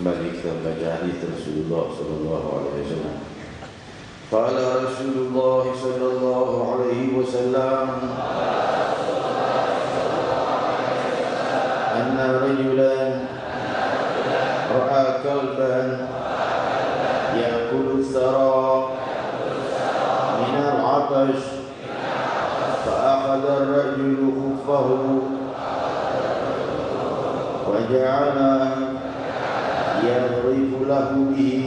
Kembali kita membaca hadis Rasulullah sallallahu alaihi wasallam. Qala Rasulullah sallallahu alaihi wasallam, anna rajulan ra'a kalban ya'kulu thara min al-'atash fa'akhadha ar-rajulu khuffahu wa ja'ala يضرب له به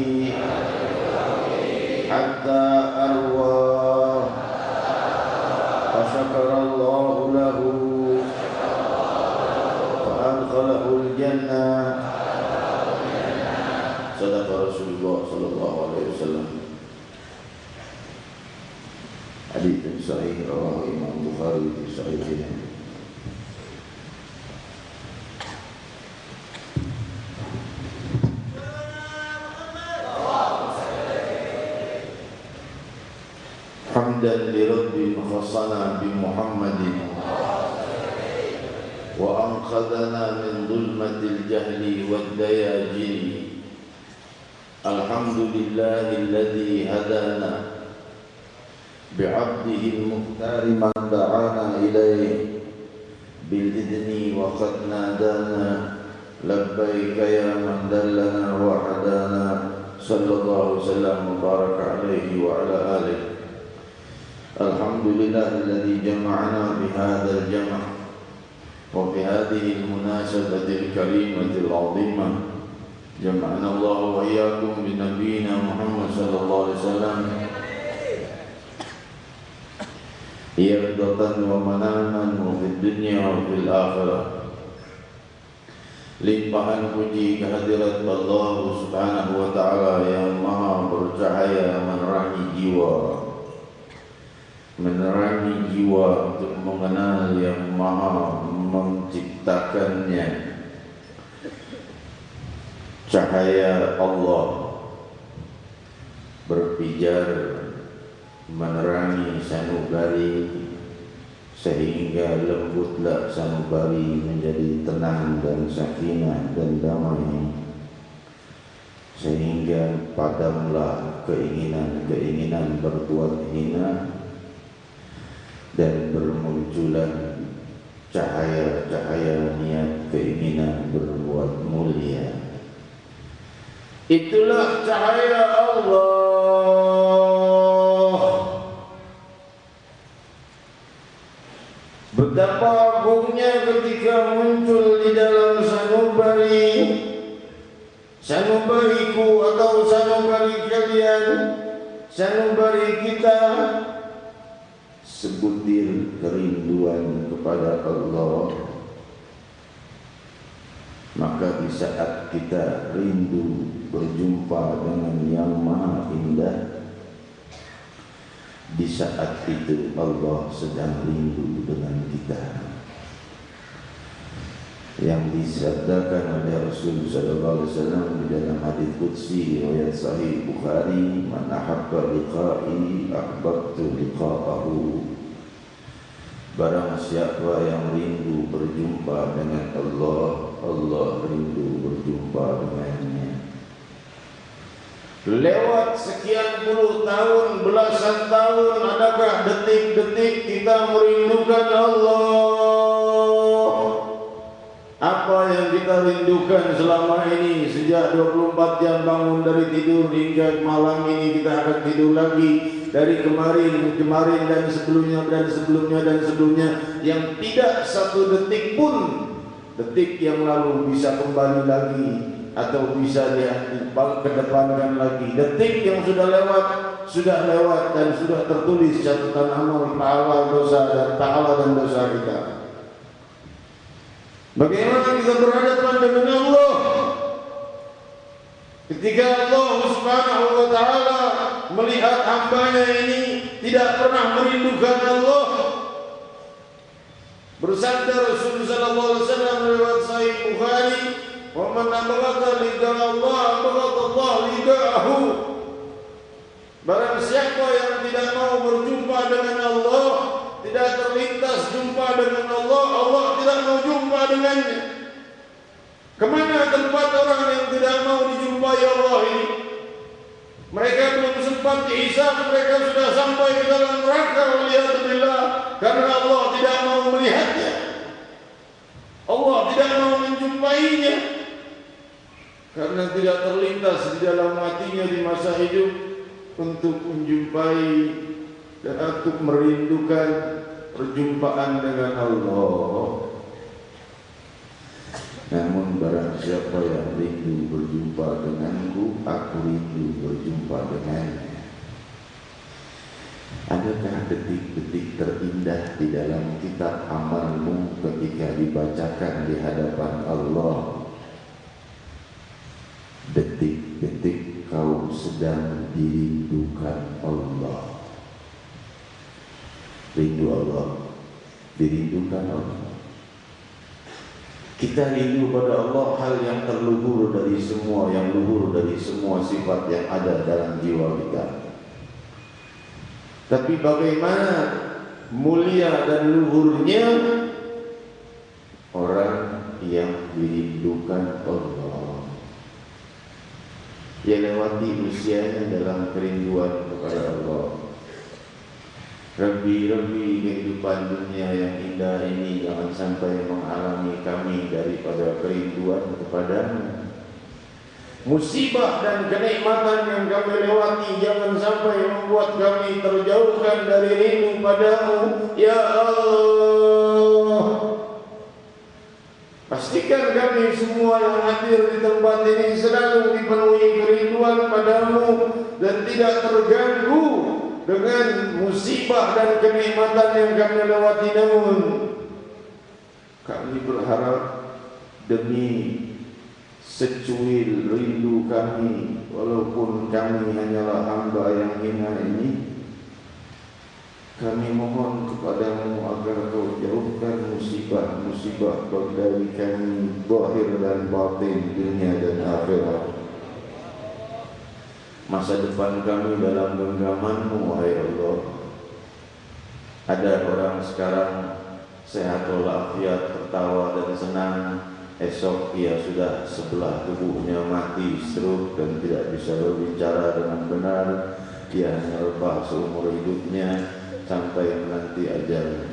حتى أروى فشكر الله له فأدخله الجنة. صدق رسول الله صلى الله عليه وسلم. Hadits yang sahih rawahu Imam Bukhari di sahihnya. Hamdan li Rabbil khassana bi Muhammadin wa anqadhana min dhulmatil jahli wad dayajin. Alhamdulillahilladzi hadana bi'abdihi al-muhtari man da'ana ilayhi bil idni wa qad nadana labbaika ya man dallana wa hadana. Sallallahu alaihi wasallam wa baraka alaihi wa ala alihi. Alhamdulillahilladzi jama'ana bihadzal jam' wa bihadhihi al-munasabati al-karimati al-'azimah. Jama'ana Allah wa iyyakum bi nabiyyina Muhammad sallallahu alaihi wasallam yaqdatan wa manaman fid dunya wa fil akhirah. Limpahan puji kehadirat Allah Subhanahu wa taala yang maha bercahaya menerangi jiwa untuk mengenal yang maha menciptakannya. Cahaya Allah berpijar menerangi sanubari sehingga lembutlah sanubari menjadi tenang dan sakinah dan damai, sehingga padamlah keinginan berbuat hina dan bermunculan cahaya-cahaya niat keinginan berbuat mulia. Itulah cahaya Allah. Betapa agungnya ketika muncul di dalam sanubari, sanubariku atau sanubari kalian, sanubari kita, sebutir kerinduan kepada Allah. Maka di saat kita rindu berjumpa dengan yang maha indah, di saat itu Allah sedang rindu dengan kita. Yang disabdakan oleh Rasul sallallahu alaihi wasallam di dalam hadis qudsi riwayat sahih Bukhari, "Man ahabba liqa'i ahbabtu liqa'ahu." Barang siapa yang rindu berjumpa dengan Allah, Allah rindu berjumpa dengannya. Lewat sekian puluh tahun, belasan tahun, adakah detik-detik kita merindukan Allah? Apa yang kita rindukan selama ini? Sejak 24 jam bangun dari tidur hingga malam ini kita akan tidur lagi. Dari kemarin dan sebelumnya, yang tidak satu detik pun, detik yang lalu bisa kembali lagi atau bisa dikedepankan lagi. Detik yang sudah lewat dan sudah tertulis catatan amal pahala dan dosa kita. Bagaimana kita berhadapan dengan Allah ketika Allah Subhanahu wa taala melihat hambanya ini tidak pernah merindukan Allah? Bersabda Rasulullah sallallahu alaihi wasallam riwayat sahih Bukhari, "Wa man abghadha liqa Allah, abghadha Allah liqa'ahu." Barang siapa yang tidak mau berjumpa dengan Allah, tidak terlintas jumpa dengan Allah, Allah tidak mau jumpa dengannya. Kemana tempat orang yang tidak mau dijumpai Allah ini? Mereka belum sempat dihisab, mereka sudah sampai ke dalam neraka waliyadzubillah, karena Allah tidak mau melihatnya, Allah tidak mau menjumpainya, karena tidak terlintas di dalam hatinya di masa hidup untuk menjumpai dan untuk merindukan perjumpaan dengan Allah. Namun barang siapa yang rindu berjumpa denganku, aku rindu berjumpa dengannya. Adakah detik-detik terindah di dalam kitab amalmu ketika dibacakan di hadapan Allah? Detik-detik kau sedang dirindukan Allah. Rindu Allah, dirindukan Allah. Kita rindu pada Allah hal yang terluhur dari semua, yang luhur dari semua sifat yang ada dalam jiwa kita. Tapi bagaimana mulia dan luhurnya orang yang dirindukan Allah? Ia lewati usianya dalam kerinduan kepada Allah. Rabbi kehidupan dunia yang indah ini jangan sampai menghalangi kami daripada kerinduan kepadamu. Musibah dan kenikmatan yang kami lewati jangan sampai membuat kami terjauhkan dari rindu padamu. Ya Allah, pastikan kami semua yang hadir di tempat ini selalu dipenuhi kerinduan padamu dan tidak terganggu dengan musibah dan kenikmatan yang kami lewati, namun kami berharap demi secuil rindu kami, walaupun kami hanyalah hamba yang hina ini, kami mohon kepadamu agar kau jauhkan musibah-musibah dari kami, zahir dan batin, dunia dan akhirat. Masa depan kami dalam genggamanmu, wahai Allah. Ada orang sekarang sehat walafiat, tertawa dan senang, esok ia sudah sebelah tubuhnya mati stroke dan tidak bisa berbicara dengan benar. Dia hanya rebah seumur hidupnya sampai menanti ajal.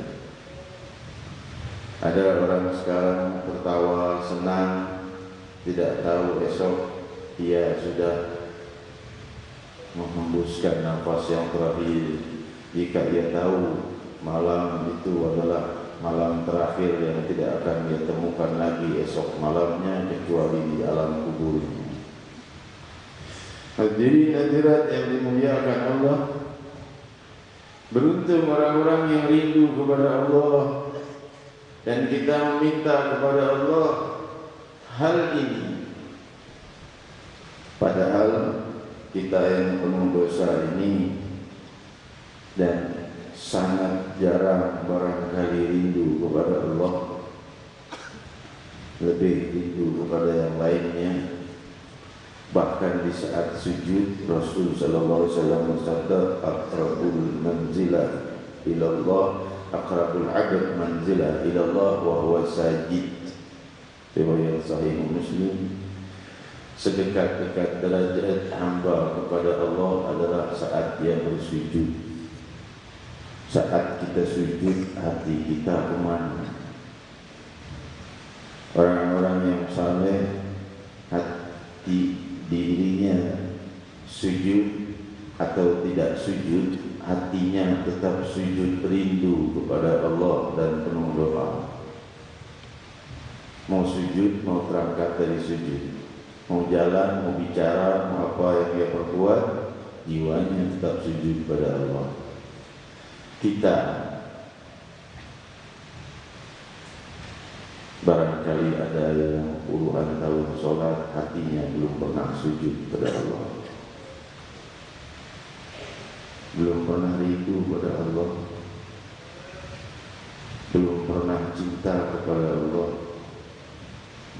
Ada orang sekarang tertawa senang, tidak tahu esok ia sudah menghembuskan nafas yang terakhir. Jika ia tahu malam itu adalah malam terakhir yang tidak akan dia temukan lagi esok malamnya kecuali di alam kubur. Hadirin hadirat yang dimuliakan Allah, beruntung orang-orang yang rindu kepada Allah, dan kita meminta kepada Allah hal ini. Padahal kita yang penuh dosa ini dan sangat jarang barangkali rindu kepada Allah, lebih rindu kepada yang lainnya. Bahkan di saat sujud, Rasul sallallahu alaihi wasallam bersabda, aqrabul manzilah ila Allah, aqrabul 'abd manzilah ila Allah wa huwa sajid. Riwayat Sahih Muslim. Sedekat-dekat derajat hamba kepada Allah adalah saat dia bersujud. Saat kita sujud, hati kita kemana? Orang-orang yang saleh, hati dirinya sujud atau tidak sujud, hatinya tetap sujud rindu kepada Allah dan penuh doa. Mau sujud, mau terangkat dari sujud, mau jalan, mau bicara, mau apa yang dia perbuat, jiwanya tetap sujud kepada Allah. Kita barangkali ada yang puluhan tahun sholat, hatinya belum pernah sujud kepada Allah, belum pernah rindu kepada Allah, belum pernah cinta kepada Allah,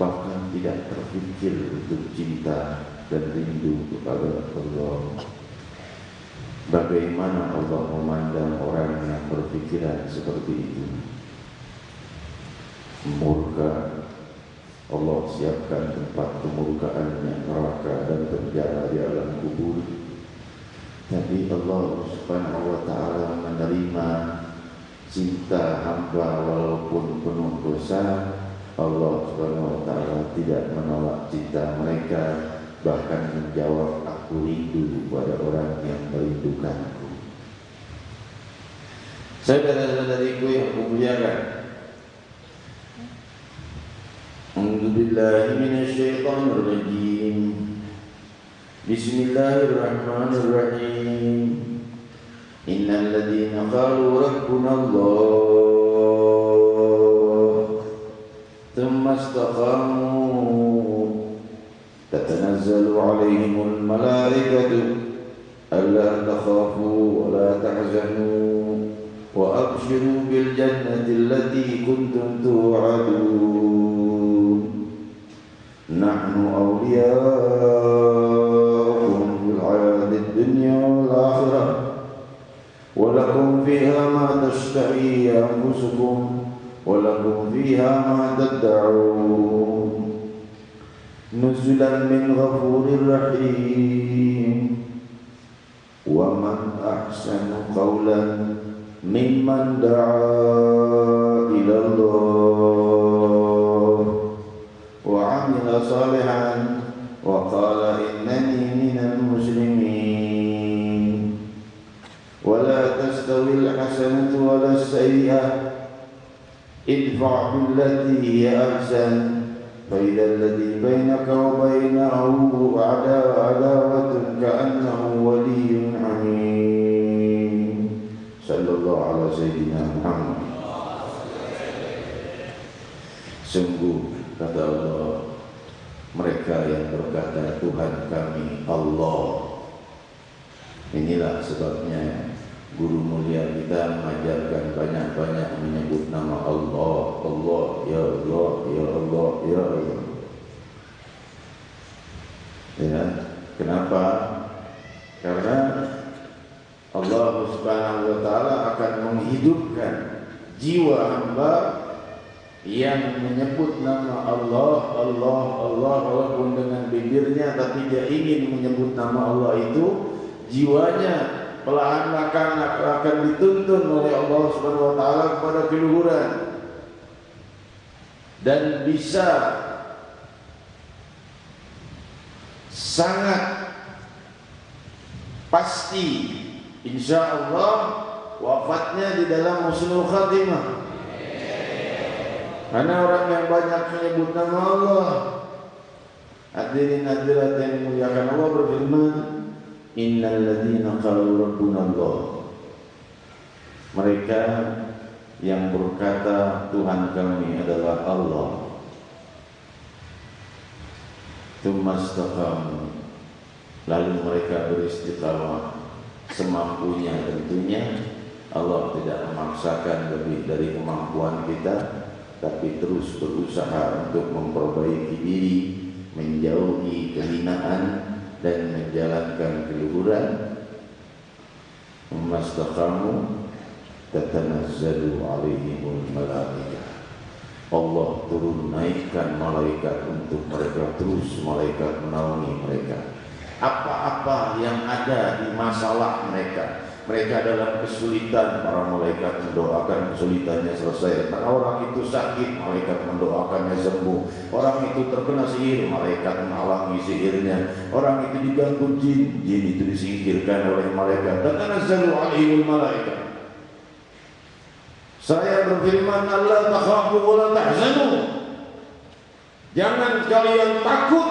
bahkan tidak terpikir untuk cinta dan rindu kepada Allah. Bagaimana Allah memandang orang yang berpikiran seperti itu? Murka. Allah siapkan tempat kemurkaannya, neraka dan penjara di alam kubur. Tapi Allah Subhanahu wa ta'ala menerima cinta hamba walaupun penuh dosa. Allah Subhanahu wa ta'ala tidak menolak cinta mereka, bahkan menjawab, aku rindu pada orang yang merindukanku. Saudara-saudariku yang kumuliakan, A'udzubillahi minasyaitonir rajim. Bismillahirrahmanirrahim. Innal ladzina qalu rabbuna Allah thumma istaqamu tatanazzalu 'alaihimul malaikatu alla takhafu wa la tahzanu wa abshiru bil jannati allati kuntum tu'adun. Nahnu awliya'ukum fil hayatid dunya wal akhirah wa lakum fiha ma tashtahi anfusukum wa lakum fiha ma tad'un. Nuzulan min ghafurir rahim. Wa man ahsanu qawlan mimman da'a ila Allah wa 'amila salihan wa qala innani minal muslimin. Wa la tastawil hasanatu wa la sayyi'ah, idfa' billati hiya ahsan fa idza alladhi bainaka wa bainahu 'adawatun ka'annahu waliyyun hamim. ala Sayyidina Muhammad. Sungguh kata Allah, mereka yang berkata Tuhan kami Allah. Inilah sebabnya guru mulia kita mengajarkan banyak-banyak menyebut nama Allah. Allah, ya Allah, ya Allah, ya Allah. Ya, kenapa? Karena Allah Subhanahu wa taala akan menghidupkan jiwa hamba yang menyebut nama Allah, Allah, Allah walaupun dengan bibirnya, tapi dia ingin menyebut nama Allah itu, jiwanya perlahan akan dituntun oleh Allah Subhanahu wa taala kepada keluhuran dan bisa sangat pasti insyaallah wafatnya di dalam husnul khatimah. Karena orang yang banyak menyebut nama Allah, hadirin hadirat yang dimuliakan, Allah berfirman, innal ladzina qalu rabbuna Allah. Mereka yang berkata Tuhan kami adalah Allah, tsumma istaqamu, lalu mereka beristiqamah semampunya. Tentunya Allah tidak memaksakan lebih dari kemampuan kita, tapi terus berusaha untuk memperbaiki diri, menjauhi kehinaan dan menjalankan keluhuran. Mastaqamu tatanazzalu alaihimul malaikah. Allah turun naikkan malaikat untuk mereka, terus malaikat menaungi mereka. Apa-apa yang ada di masalah mereka, mereka dalam kesulitan, para malaikat mendoakan kesulitannya selesai. Karena orang itu sakit, malaikat mendoakannya sembuh. Orang itu terkena sihir, malaikat menghalangi sihirnya. Orang itu diganggu jin, jin itu disingkirkan oleh malaikat. Tatanazzalu alaihimul malaikat. Saya berfirman, Allah takhafu wa la tahzanu. Jangan kalian takut,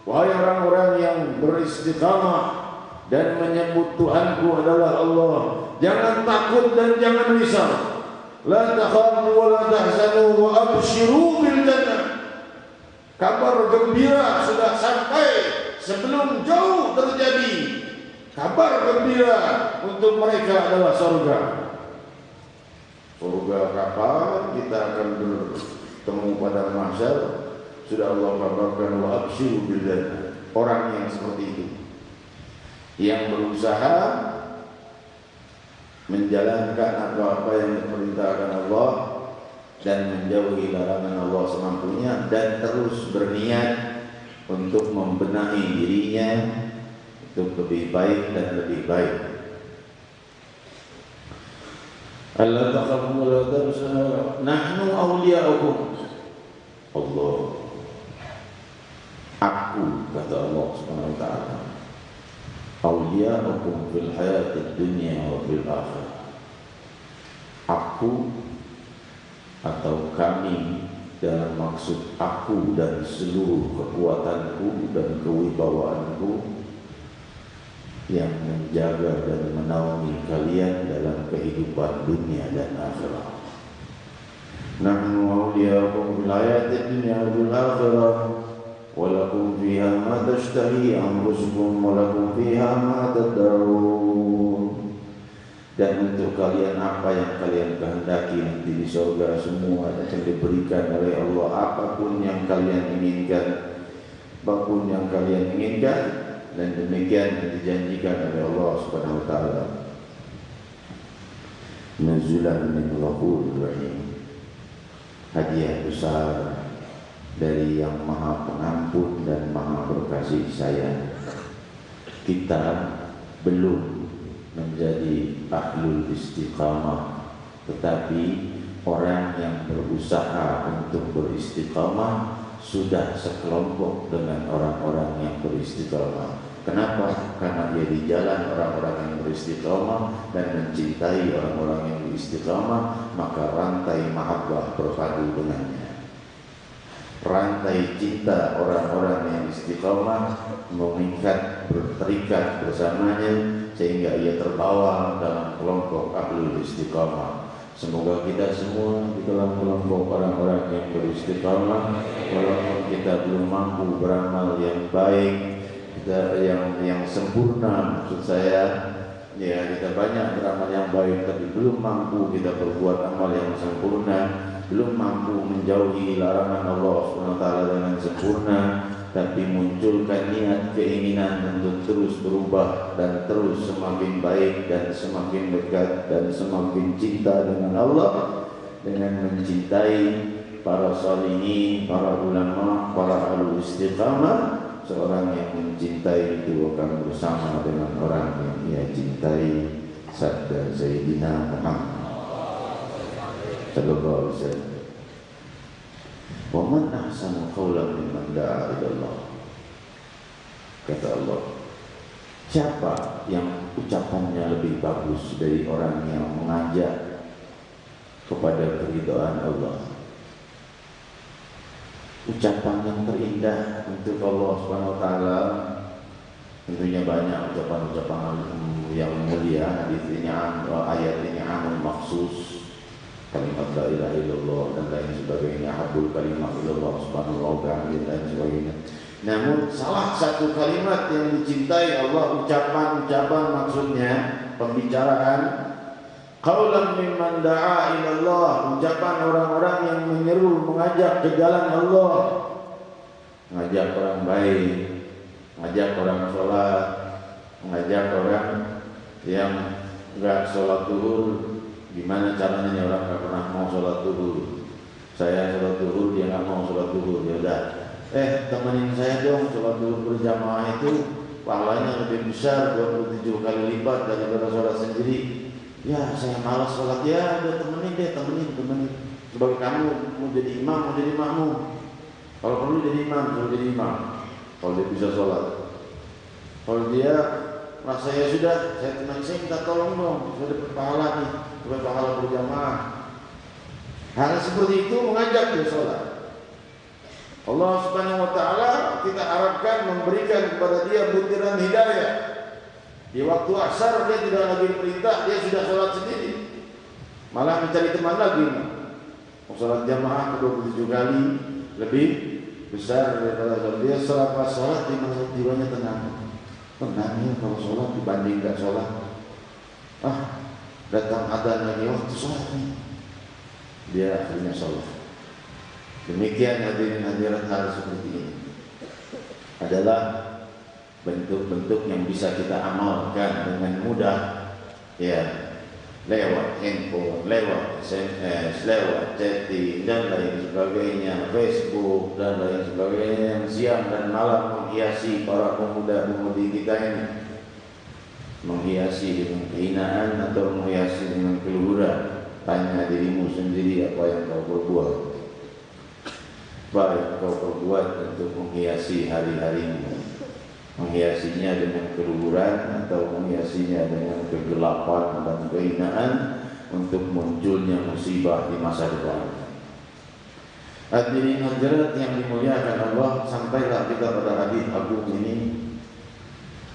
wahai orang-orang yang beristiqamah dan menyebut Tuhanku adalah Allah. Jangan takut dan jangan risau. La takhafu wa la tahzanu wa abshiru bil jannah. Kabar gembira sudah sampai sebelum jauh terjadi. Kabar gembira untuk mereka adalah surga. Surga kapan kita akan bertemu pada mahsyar? Sudah Allah kabarkan, wa abshiru bil jannah. Orang yang seperti itu, yang berusaha menjalankan apa-apa yang diperintahkan Allah dan menjauhi larangan Allah semampunya, dan terus berniat untuk membenahi dirinya untuk lebih baik dan lebih baik. Allah takhafu wa la tahzanu nahnu awliya'ukum. Allah, aku, kata Allah Subhanahu wa taala, awliya'ukum fil hayatid dunya wa fil akhirah. Aku atau kami dalam maksud aku dan seluruh kekuatanku dan kewibawaanku yang menjaga dan menaungi kalian dalam kehidupan dunia dan akhirat. Nahnu awliya'ukum fil hayatid dunya wa fil akhirah. Walakum fiha ma tashtahi anfusukum walakum fiha ma tad'un. Dan untuk kalian apa yang kalian kehendaki nanti di surga semua akan diberikan oleh Allah. Apapun yang kalian inginkan, apapun yang kalian inginkan, dan demikian yang dijanjikan oleh Allah Subhanahu wa taala. Nuzulan min Ghafurur Rahim. Hadiah besar dari yang Maha Pengampun dan Maha Berkasih Sayang. Kita belum menjadi ahlul istiqamah, tetapi orang yang berusaha untuk beristiqamah sudah sekelompok dengan orang-orang yang beristiqamah. Kenapa? Karena dia di jalan orang-orang yang beristiqamah dan mencintai orang-orang yang beristiqamah, maka rantai mahabbah berpadu dengannya. Rantai cinta orang-orang yang istiqamah mengikat, berterikat bersamanya, sehingga ia terbawa dalam kelompok ahlul istiqamah. Semoga kita semua di dalam kelompok orang-orang yang beristiqamah, walaupun kita belum mampu beramal yang baik, kita yang sempurna, maksud saya, ya kita banyak beramal yang baik, tapi belum mampu kita berbuat amal yang sempurna, belum mampu menjauhi larangan Allah SWT dengan sempurna, tapi munculkan niat keinginan untuk terus berubah dan terus semakin baik dan semakin dekat dan semakin cinta dengan Allah, dengan mencintai para salihin, para ulama, para ahlu istiqamah. Seorang yang mencintai itu akan bersama dengan orang yang ia cintai, sabda Sayyidina Muhammad sallallahu alaihi wasallam. Wa man ahsanu qawlan mimman da'a ila Allah. Kata Allah, siapa yang ucapannya lebih bagus dari orang yang mengajak kepada keridhaan Allah? Ucapan yang terindah untuk Allah Subhanahu wa taala tentunya banyak ucapan-ucapan yang mulia. Hadis ini ayat ini amun maksus, kalimat la ilaha illallah dan lain sebagainya, habul kalimat illallah subhanahu wa ta'ala dan lain sebagainya. Namun salah satu kalimat yang dicintai Allah, ucapan-ucapan maksudnya pembicaraan, qaulan mimman da'a ila Allah, ucapan orang-orang yang menyeru, mengajak ke jalan Allah, mengajak orang baik, mengajak orang sholat, mengajak orang yang enggak sholat zuhur. Gimana caranya orang enggak pernah mau sholat zuhur? Saya sholat zuhur, dia enggak mau sholat zuhur. Ya udah, temenin saya dong sholat zuhur berjamaah, itu pahalanya lebih besar 27 kali lipat daripada sholat sendiri. Ya saya malas sholat, ya udah temenin. Sebagai kamu mau jadi imam, mau jadi makmum. Kalau perlu jadi imam, suruh jadi imam. Kalau dia bisa sholat. Kalau dia merasa ya sudah, saya minta tolong dong, sudah dapat pahala nih, dapat pahala berjamaah. Hal seperti itu mengajak dia sholat. Allah Subhanahu wa ta'ala kita harapkan memberikan kepada dia butiran hidayah. Di waktu asar dia tidak lagi diperintah, dia sudah sholat sendiri, malah mencari teman lagi. Sholat jamaah 27 kali lebih besar daripada sholat. Dia selepas sholat di masa jiwanya tenang. Tenangnya kalau sholat dibanding gak sholat. Datang adzan lagi waktu sholat nih, dia akhirnya sholat. Demikian hadirin hadirat, hal seperti ini adalah bentuk-bentuk yang bisa kita amalkan dengan mudah, ya, lewat handphone, lewat SMS, lewat chatting dan lain sebagainya, Facebook dan lain sebagainya, yang siang dan malam menghiasi para pemuda-pemudi kita ini, menghiasi dengan kehinaan atau menghiasi dengan keluhuran. Tanya dirimu sendiri apa yang kau perbuat, apa yang kau perbuat untuk menghiasi hari-harimu. Menghiasinya dengan keluhuran atau menghiasinya dengan kegelapan dan kehinaan untuk munculnya musibah di masa depan. Hadirin hadirat yang dimuliakan Allah, sampailah kita pada hadis agung ini,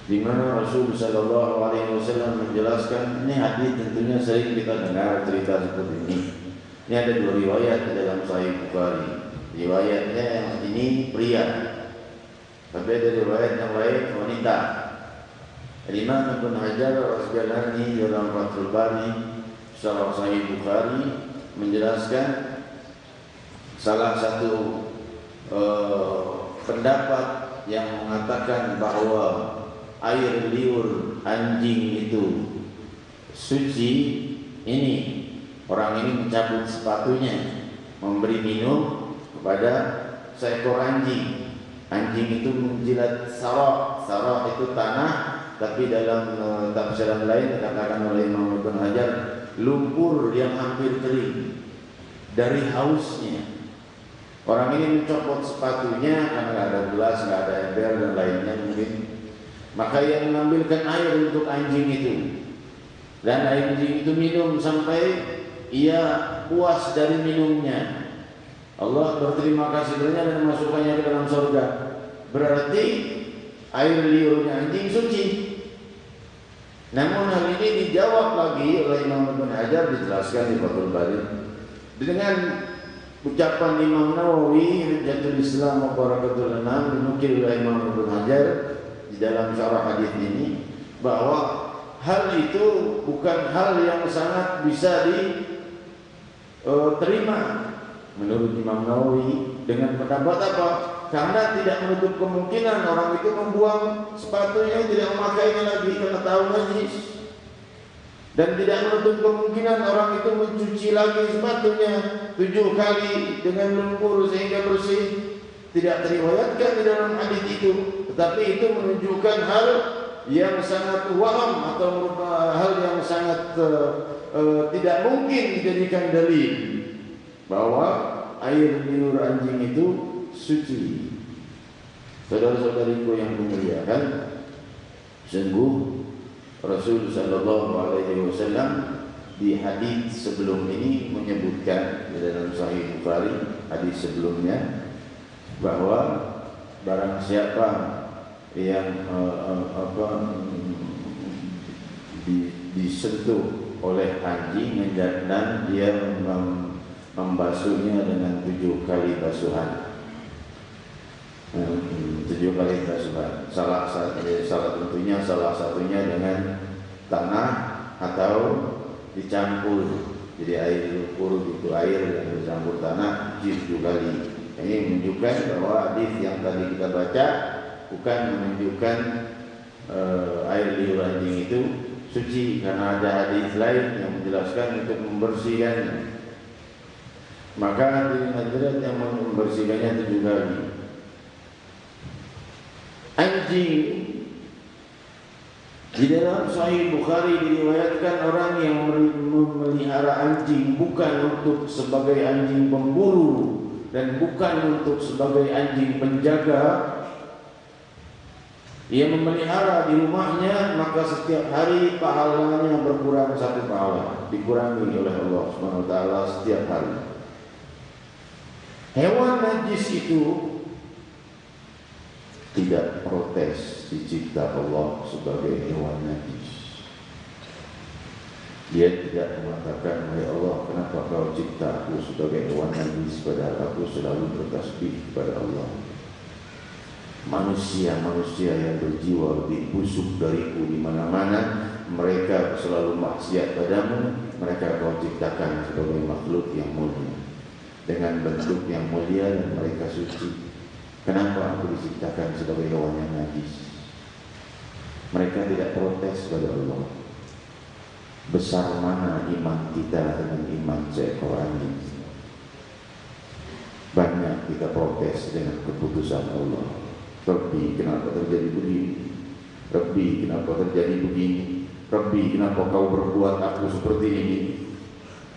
di mana Rasul sallallahu alaihi wasallam menjelaskan. Ini hadis tentunya sering kita dengar cerita seperti ini. Ini ada dua riwayat di dalam Sahih Bukhari. Riwayatnya yang ini pria, tapi ada riwayat yang lain wanita. Imam Ibnu Hajar Al-Asqalani dalam Fathul Bari Syarah Sahih Bukhari menjelaskan salah satu pendapat yang mengatakan bahwa air liur anjing itu suci. Ini orang ini mencabut sepatunya, memberi minum kepada seekor anjing. Anjing itu menjilat sarah. Sarah itu tanah, tapi dalam tafsiran lain dikatakan oleh Imam Ibnu Hajar, lumpur yang hampir kering dari hausnya. Orang ini mencopot sepatunya karena nggak ada gelas, nggak ada ember dan lainnya mungkin. Maka ia mengambilkan air untuk anjing itu, dan anjing itu minum sampai ia puas dari minumnya. Allah berterima kasih dengannya dan memasukkannya ke dalam surga. Berarti air liurnya anjing suci. Namun hal ini dijawab lagi oleh Imam Ibn Hajar, dijelaskan di Fathul Bari dengan ucapan Imam Nawawi Hujjatul Islam wa Barakatul Anam, dinukil oleh Imam Ibn Hajar di dalam syarah hadis ini, bahwa hal itu bukan hal yang sangat bisa diterima menurut Imam Nawawi, dengan pendapat apa? Karena tidak menutup kemungkinan orang itu membuang sepatunya, tidak memakainya lagi karena tahu najis, dan tidak menutup kemungkinan orang itu mencuci lagi sepatunya 7 kali dengan lumpur sehingga bersih. Tidak teriwayatkan di dalam hadis itu, tetapi itu menunjukkan hal yang sangat waham atau hal yang sangat tidak mungkin dijadikan dalil bahwa air liur anjing itu suci. Saudara-saudariku yang dimuliakan, sungguh Rasul sallallahu alaihi wasallam di hadis sebelum ini menyebutkan di dalam Sahih Bukhari, hadis sebelumnya, bahwa barang siapa yang disentuh oleh anjing dan dia membasuhnya dengan 7 kali basuhan. 7 kali basuhan. Salah satunya dengan tanah atau dicampur. Jadi air lumpur itu air yang dicampur tanah 7 kali. Ini menunjukkan bahwa hadis yang tadi kita baca bukan menunjukkan air liur anjing itu suci, karena ada hadis lain yang menjelaskan untuk membersihkannya. Maka hadirin yang membersihkannya 7 kali. Anjing, di dalam Sahih Bukhari diriwayatkan orang yang memelihara anjing bukan untuk sebagai anjing pemburu dan bukan untuk sebagai anjing penjaga. Ia memelihara di rumahnya, maka setiap hari pahalanya berkurang 1 pahala, dikurangi oleh Allah Subhanahu wa taala setiap hari. Hewan najis itu tidak protes dicipta Allah sebagai hewan najis. Dia tidak mengatakan, "Wahai Allah, kenapa kau cipta aku sebagai hewan najis padahal aku selalu bertasbih kepada Allah." Manusia-manusia yang berjiwa lebih busuk dariku di mana-mana, mereka selalu maksiat padamu, mereka kau ciptakan sebagai makhluk yang mulia, dengan bentuk yang mulia dan mereka suci. Kenapa aku diciptakan sebagai hewan yang najis? Mereka tidak protes pada Allah. Besar mana iman kita dengan iman seekor anjing? Banyak kita protes dengan keputusan Allah. Rabbi, kenapa terjadi begini? Rabbi, kenapa terjadi begini? Rabbi, kenapa kau berbuat aku seperti ini?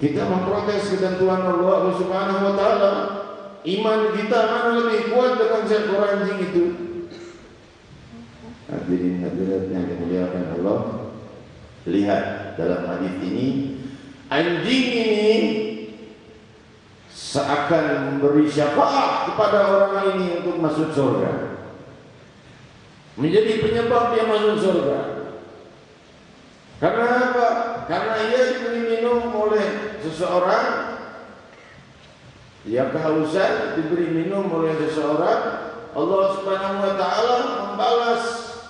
Kita memprotes ketentuan Allah Subhanahu wa taala. Iman kita mana lebih kuat dengan seekor anjing itu? Hadirin hadirat yang dimuliakan Allah, lihat dalam hadis ini, anjing ini seakan memberi syafaat kepada orang ini untuk masuk surga, menjadi penyebab dia masuk surga. Karena apa? Karena ia diberi minum oleh seseorang, dia kehausan diberi minum oleh seseorang, Allah Subhanahu wa taala membalas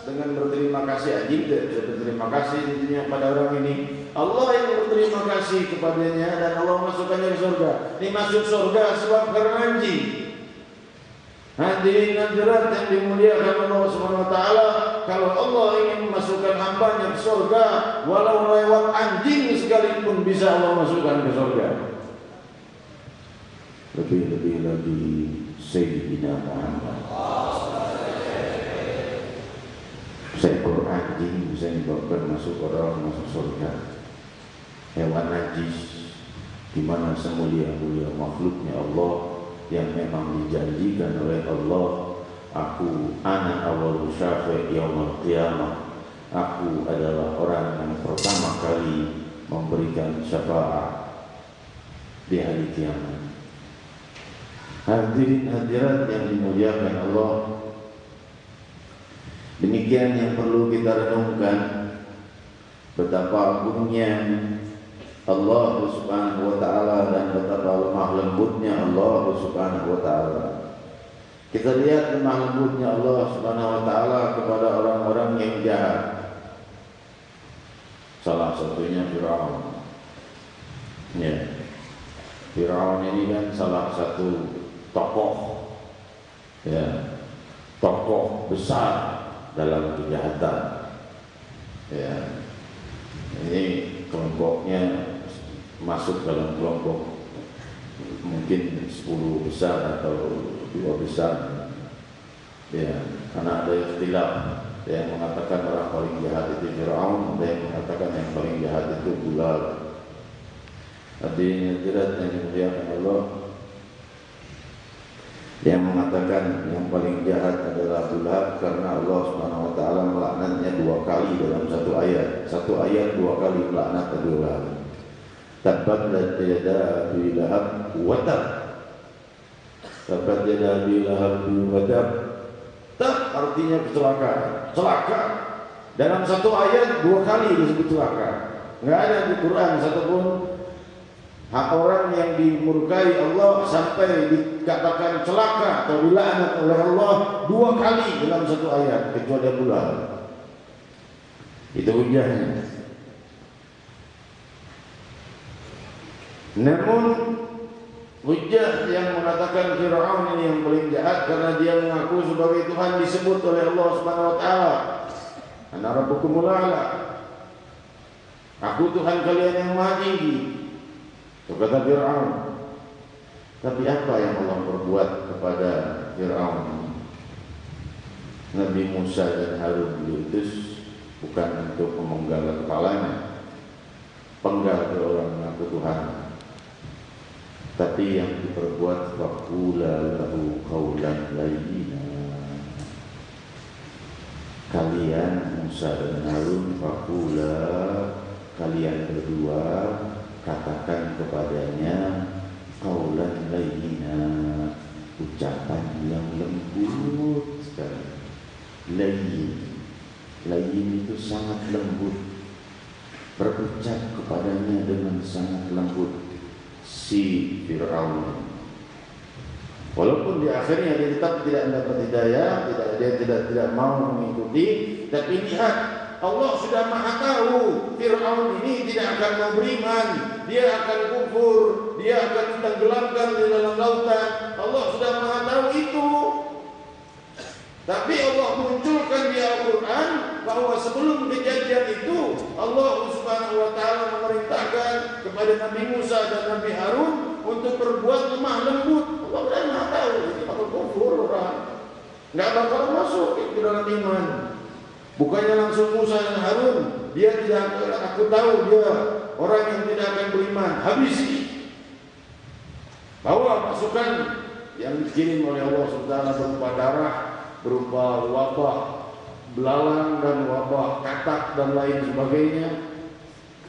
dengan berterima kasih. Anjing tidak bisa berterima kasih intinya pada orang ini. Allah yang berterima kasih kepadanya dan Allah masukkannya ke surga. Ini masuk surga sebab karena anjing. Hadirin hadirat yang dimuliakan Allah Subhanahu wa taala, kalau Allah ingin memasukkan hambanya ke surga, walau lewat anjing sekalipun bisa Allah masukkan ke surga. Lebih-lebih lagi Sayyidina Muhammad. Seekor anjing bisa menyebabkan masuk orang masuk surga. Hewan najis, di mana semulia-mulia makhluknya Allah yang memang dijanjikan oleh Allah, aku ana awal syafi' yaumil qiyamah. Aku adalah orang yang pertama kali memberikan syafaat di hari kiamat. Hadirin hadirat yang dimuliakan Allah, demikian yang perlu kita renungkan betapa agungnya Allah Subhanahu wa taala dan betapa lemah lembutnya Allah Subhanahu wa taala. Kita lihat lemah lembutnya Allah Subhanahu wa taala kepada orang-orang yang jahat. Salah satunya Firaun. Ya. Firaun ini kan salah satu tokoh, ya, tokoh besar dalam kejahatan. Ya. Ini kelompoknya masuk dalam kelompok mungkin 10 besar atau 2 besar, ya, karena ada ikhtilaf. Ada yang mengatakan orang paling jahat itu Firaun, ada yang mengatakan yang paling jahat itu Bilal. Hadirin hadirat yang dimuliakan Allah, yang mengatakan yang paling jahat adalah Bilal karena Allah Subhanahu wa taala melaknatnya 2 kali dalam satu ayat. Satu ayat 2 kali melaknat Bilal. Tabbat yada Abi Lahab wa tab. Tabbat yada Abi Lahab wa tab. Tab artinya kecelakaan, celaka. Dalam satu ayat 2 kali disebut celaka. Enggak ada di Quran satupun hak orang yang dimurkai Allah sampai dikatakan celaka atau dilaknat oleh Allah 2 kali dalam satu ayat kecuali Abu Lahab. Itu hujahnya. Namun hujah yang mengatakan Firaun ini yang paling jahat karena dia mengaku sebagai Tuhan disebut oleh Allah Subhanahu wa taala. Ana rabbukumul a'la. Aku Tuhan kalian yang maha tinggi. Itu kata Firaun. Tapi apa yang Allah perbuat kepada Firaun? Nabi Musa dan Harun diutus bukan untuk memenggal kepalanya, penggal ke orang mengaku Tuhan, tapi yang diperbuat faqula lahu qawlan layyina. Kalian Musa dan Harun, faqula, kalian berdua katakan kepadanya qawlan layyina, ucapan yang lembut sekali. Layyin itu sangat lembut, berucap kepadanya dengan sangat lembut. Si Fir'aun, walaupun di akhirnya dia tetap tidak mendapat hidayah, dia tidak mau mengikuti, tapi lihat, Allah sudah maha tahu Fir'aun ini tidak akan mau beriman, dia akan kufur, dia akan ditenggelamkan di dalam lautan. Allah sudah maha tahu itu. Tapi Allah munculkan di Al-Quran bahwa sebelum kejadian itu Allah Subhanahu wa taala memerintahkan kepada Nabi Musa dan Nabi Harun untuk berbuat lemah lembut. Allah sudah maha tahu ini bakal kufur orang, nggak bakal masuk ke dalam iman. Bukannya langsung Musa dan Harun, dia tidak, aku tahu dia orang yang tidak akan beriman, habisi. Bawa pasukan yang dikirim oleh Allah Subhanahu wa taala berupa darah, berupa wabah belalang dan wabah katak dan lain sebagainya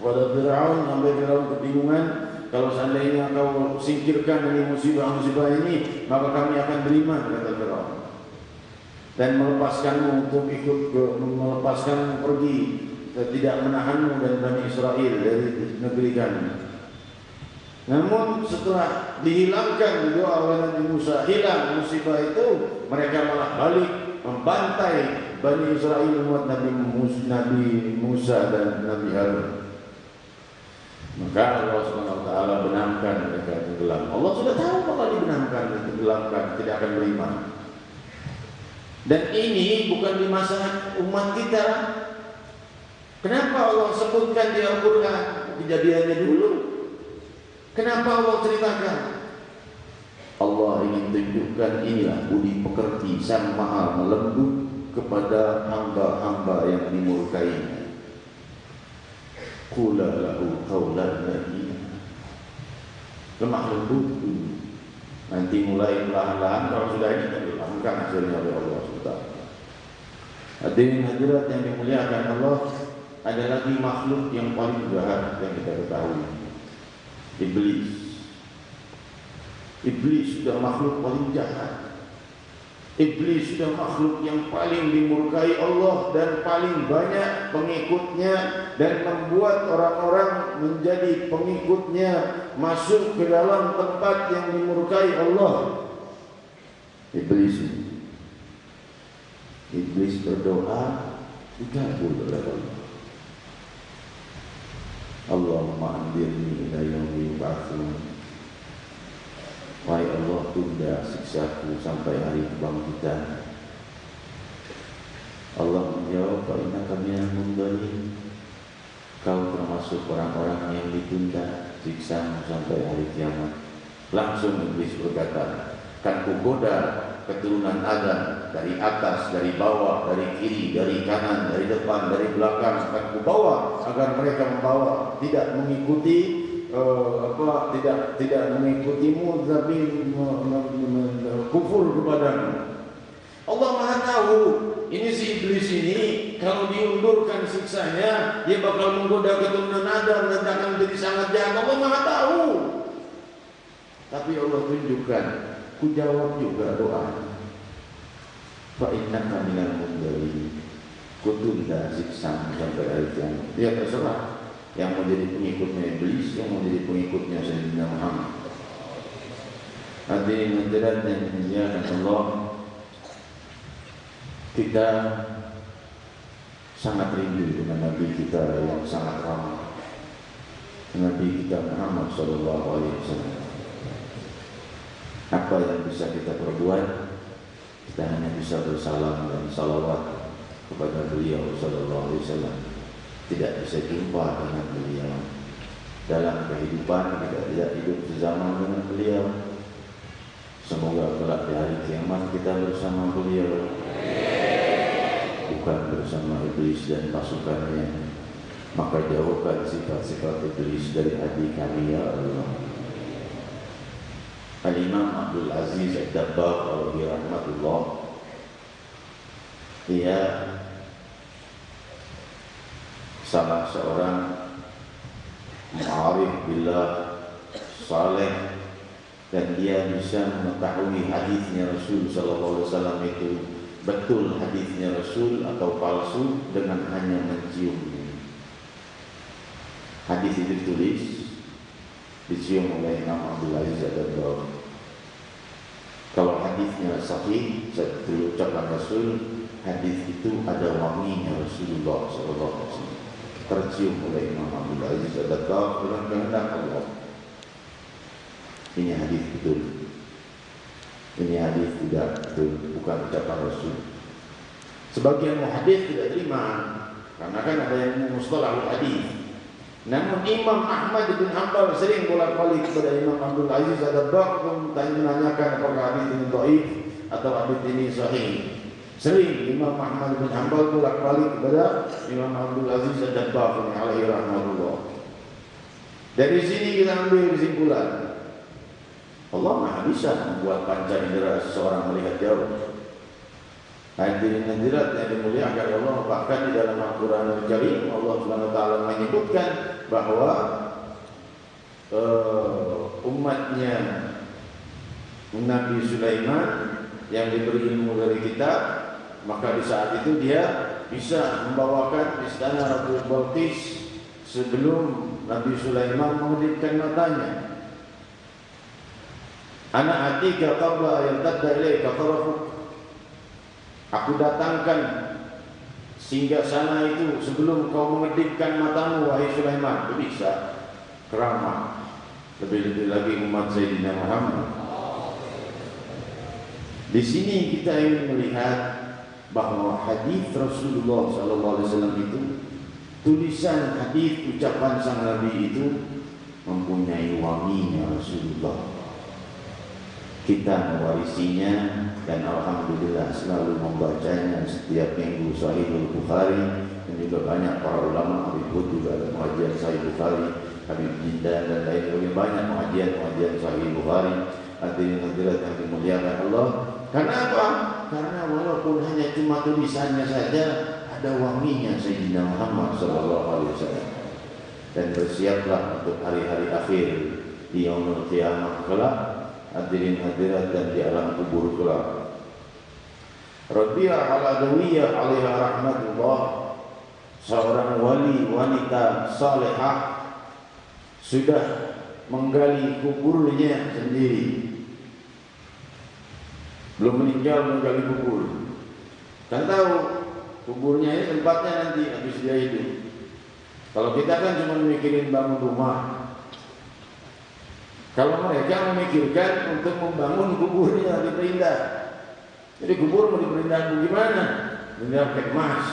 kepada Firaun, sampai Firaun kebingungan. Kalau seandainya kau singkirkan ini musibah-musibah ini, maka kami akan beriman, kata Firaun, dan melepaskanmu untuk ikut melepaskanmu pergi, tidak menahanmu dan Bani Israel dari negeri kami. Namun setelah dihilangkan doa oleh Nabi Musa, hilang musibah itu, mereka malah balik membantai Bani Israel umat Nabi Musa dan Nabi Harun. Maka Allah Subhanahu wa taala benamkan mereka tenggelam. Allah sudah tahu bakal dibenamkan dan tenggelamkan, tidak akan beriman. Dan ini bukan di masa umat kita. Kenapa Allah sebutkan di Al-Quran kejadiannya dulu? Kenapa Allah ceritakan? Allah ingin tunjukkan inilah budi pekerti Sang Maha melembut kepada hamba-hamba yang dimurkainya. Qula lahu qawlan layyina. Lemah lembut dulu. Nanti mulai perlahan-lahan, kalau sudah ini tenggelamkan hasilnya oleh Allah Subhanahu. Hadirin hadirat yang dimuliakan Allah, ada lagi makhluk yang paling jahat yang kita ketahui, Iblis. Iblis sudah makhluk paling jahat. Iblis sudah makhluk yang paling dimurkai Allah dan paling banyak pengikutnya, dan membuat orang-orang menjadi pengikutnya masuk ke dalam tempat yang dimurkai Allah. Iblis berdoa dikabul oleh Allah. Allahumma andirni ila yaumi yub'atsun. Wahai Allah, tunda siksaku sampai hari kebangkitan. Allah menjawab, fa innaka minal munzirin. Kau termasuk orang-orang yang ditunda siksamu sampai hari kiamat. Langsung Iblis berkata, kan kugoda keturunan Adam dari atas, dari bawah, dari kiri, dari kanan, dari depan, dari belakang, akan kubawa agar mereka membawa tidak mengikuti tidak mengikutimu, tapi kufur kepadamu. Allah Maha tahu. Ini si iblis ini kalau diundurkan siksanya, dia bakal menggoda keturunan Adam dan akan menjadi sangat jahat. Allah Maha tahu. Tapi Allah tunjukkan, ku jawab juga doa. Fa innaka minal munzirin. Ku tunda siksa sampai hari kiamat. Dia terserah. Yang mau jadi pengikutnya Iblis, yang mau jadi pengikutnya Sayyidina Muhammad. Hadirin hadirat yang dimuliakan Allah, kita sangat rindu dengan Nabi kita yang sangat ramah, Nabi kita Muhammad sallallahu alaihi wasallam. Apa yang bisa kita perbuat? Kita hanya bisa bersalam dan salawat kepada beliau sallallahu alaihi wasallam. Tidak bisa jumpa dengan beliau dalam kehidupan, kita tidak hidup sezaman dengan beliau. Semoga kelak di hari kiamat kita bersama beliau, bukan bersama iblis dan pasukannya. Maka jauhkan sifat-sifat iblis dari hati kami, ya Allah. Al-Imam Abdul Aziz Ad-Dabbagh alaihi rahmatullah, dia salah seorang ma'arif billah saleh, dan dia bisa mengetahui hadisnya Rasul sallallahu alaihi wasallam itu betul hadisnya Rasul atau palsu dengan hanya menciumnya. Hadis itu ditulis, dicium oleh Imam Abdul Aziz Ad-Dabbagh. Kalau hadisnya sahih, seperti ucapan Rasul, hadis itu ada wanginya Rasulullah sallallahu alaihi wasallam, tercium oleh Imam Abdul Aziz Ad-Dabbagh dengan kehendak Allah. Ini hadis betul. Ini hadis tidak betul, bukan ucapan Rasul. Sebagian muhadis tidak terima, karena kan ada yang mustalah hadis. Namun Imam Ahmad bin Hanbal sering bolak-balik kepada Imam Abdul Aziz Ad-Dabbagh untuk menanyakan apakah hadis ini dhaif atau hadis ini sahih. Sering Imam Ahmad bin Hanbal bolak-balik kepada Imam Abdul Aziz Ad-Dabbagh alaihi rahmatullah. Dari sini kita ambil kesimpulan, Allah Maha bisa membuat panca indera seseorang melihat jauh. Hadirin hadirat yang dimuliakan Allah, bahkan di dalam Al-Qur'anul Karim Allah Subhanahu wa taala menyebutkan bahwa umatnya Nabi Sulaiman yang diberi ilmu dari kitab, maka di saat itu dia bisa membawakan istana Ratu Balqis sebelum Nabi Sulaiman mengedipkan matanya. Ana atika qabla yantadda ilaika tarafuk. Aku datangkan singgah sana itu sebelum kau mengedipkan matamu, wahai Sulaiman. Itu bisa keramah. Lebih-lebih lagi umat Sayyidina Muhammad. Di sini kita ingin melihat bahwa hadis Rasulullah SAW itu, tulisan hadis ucapan sang Nabi itu mempunyai wanginya Rasulullah. Kita mewarisinya dan alhamdulillah selalu membacanya setiap minggu Sahihul Bukhari, dan juga banyak para ulama Habib juga ada pengajian Sahih Bukhari, Habib Jindan dan lain-lain, banyak pengajian Sahih Bukhari. Hadirin hadirat yang dimuliakan Allah. Karena apa? Karena walaupun hanya cuma tulisannya saja, ada wanginya Sayyidina Muhammad SAW. Dan bersiaplah untuk hari-hari akhir di yaumul qiyamah kelak, hadirin hadirat, dan di alam kubur kelak. Rabi'ah al-Adawiyah alaiha rahmatullah, seorang wali wanita salehah, sudah menggali kuburnya sendiri. Belum meninggal menggali kubur. Kan tahu kuburnya ini tempatnya nanti habis dia hidup. Kalau kita kan cuma mikirin bangun rumah. Kalau mereka memikirkan untuk membangun kuburnya dipindah. Jadi kubur mau dipindah bagaimana? Pindah pakai emas.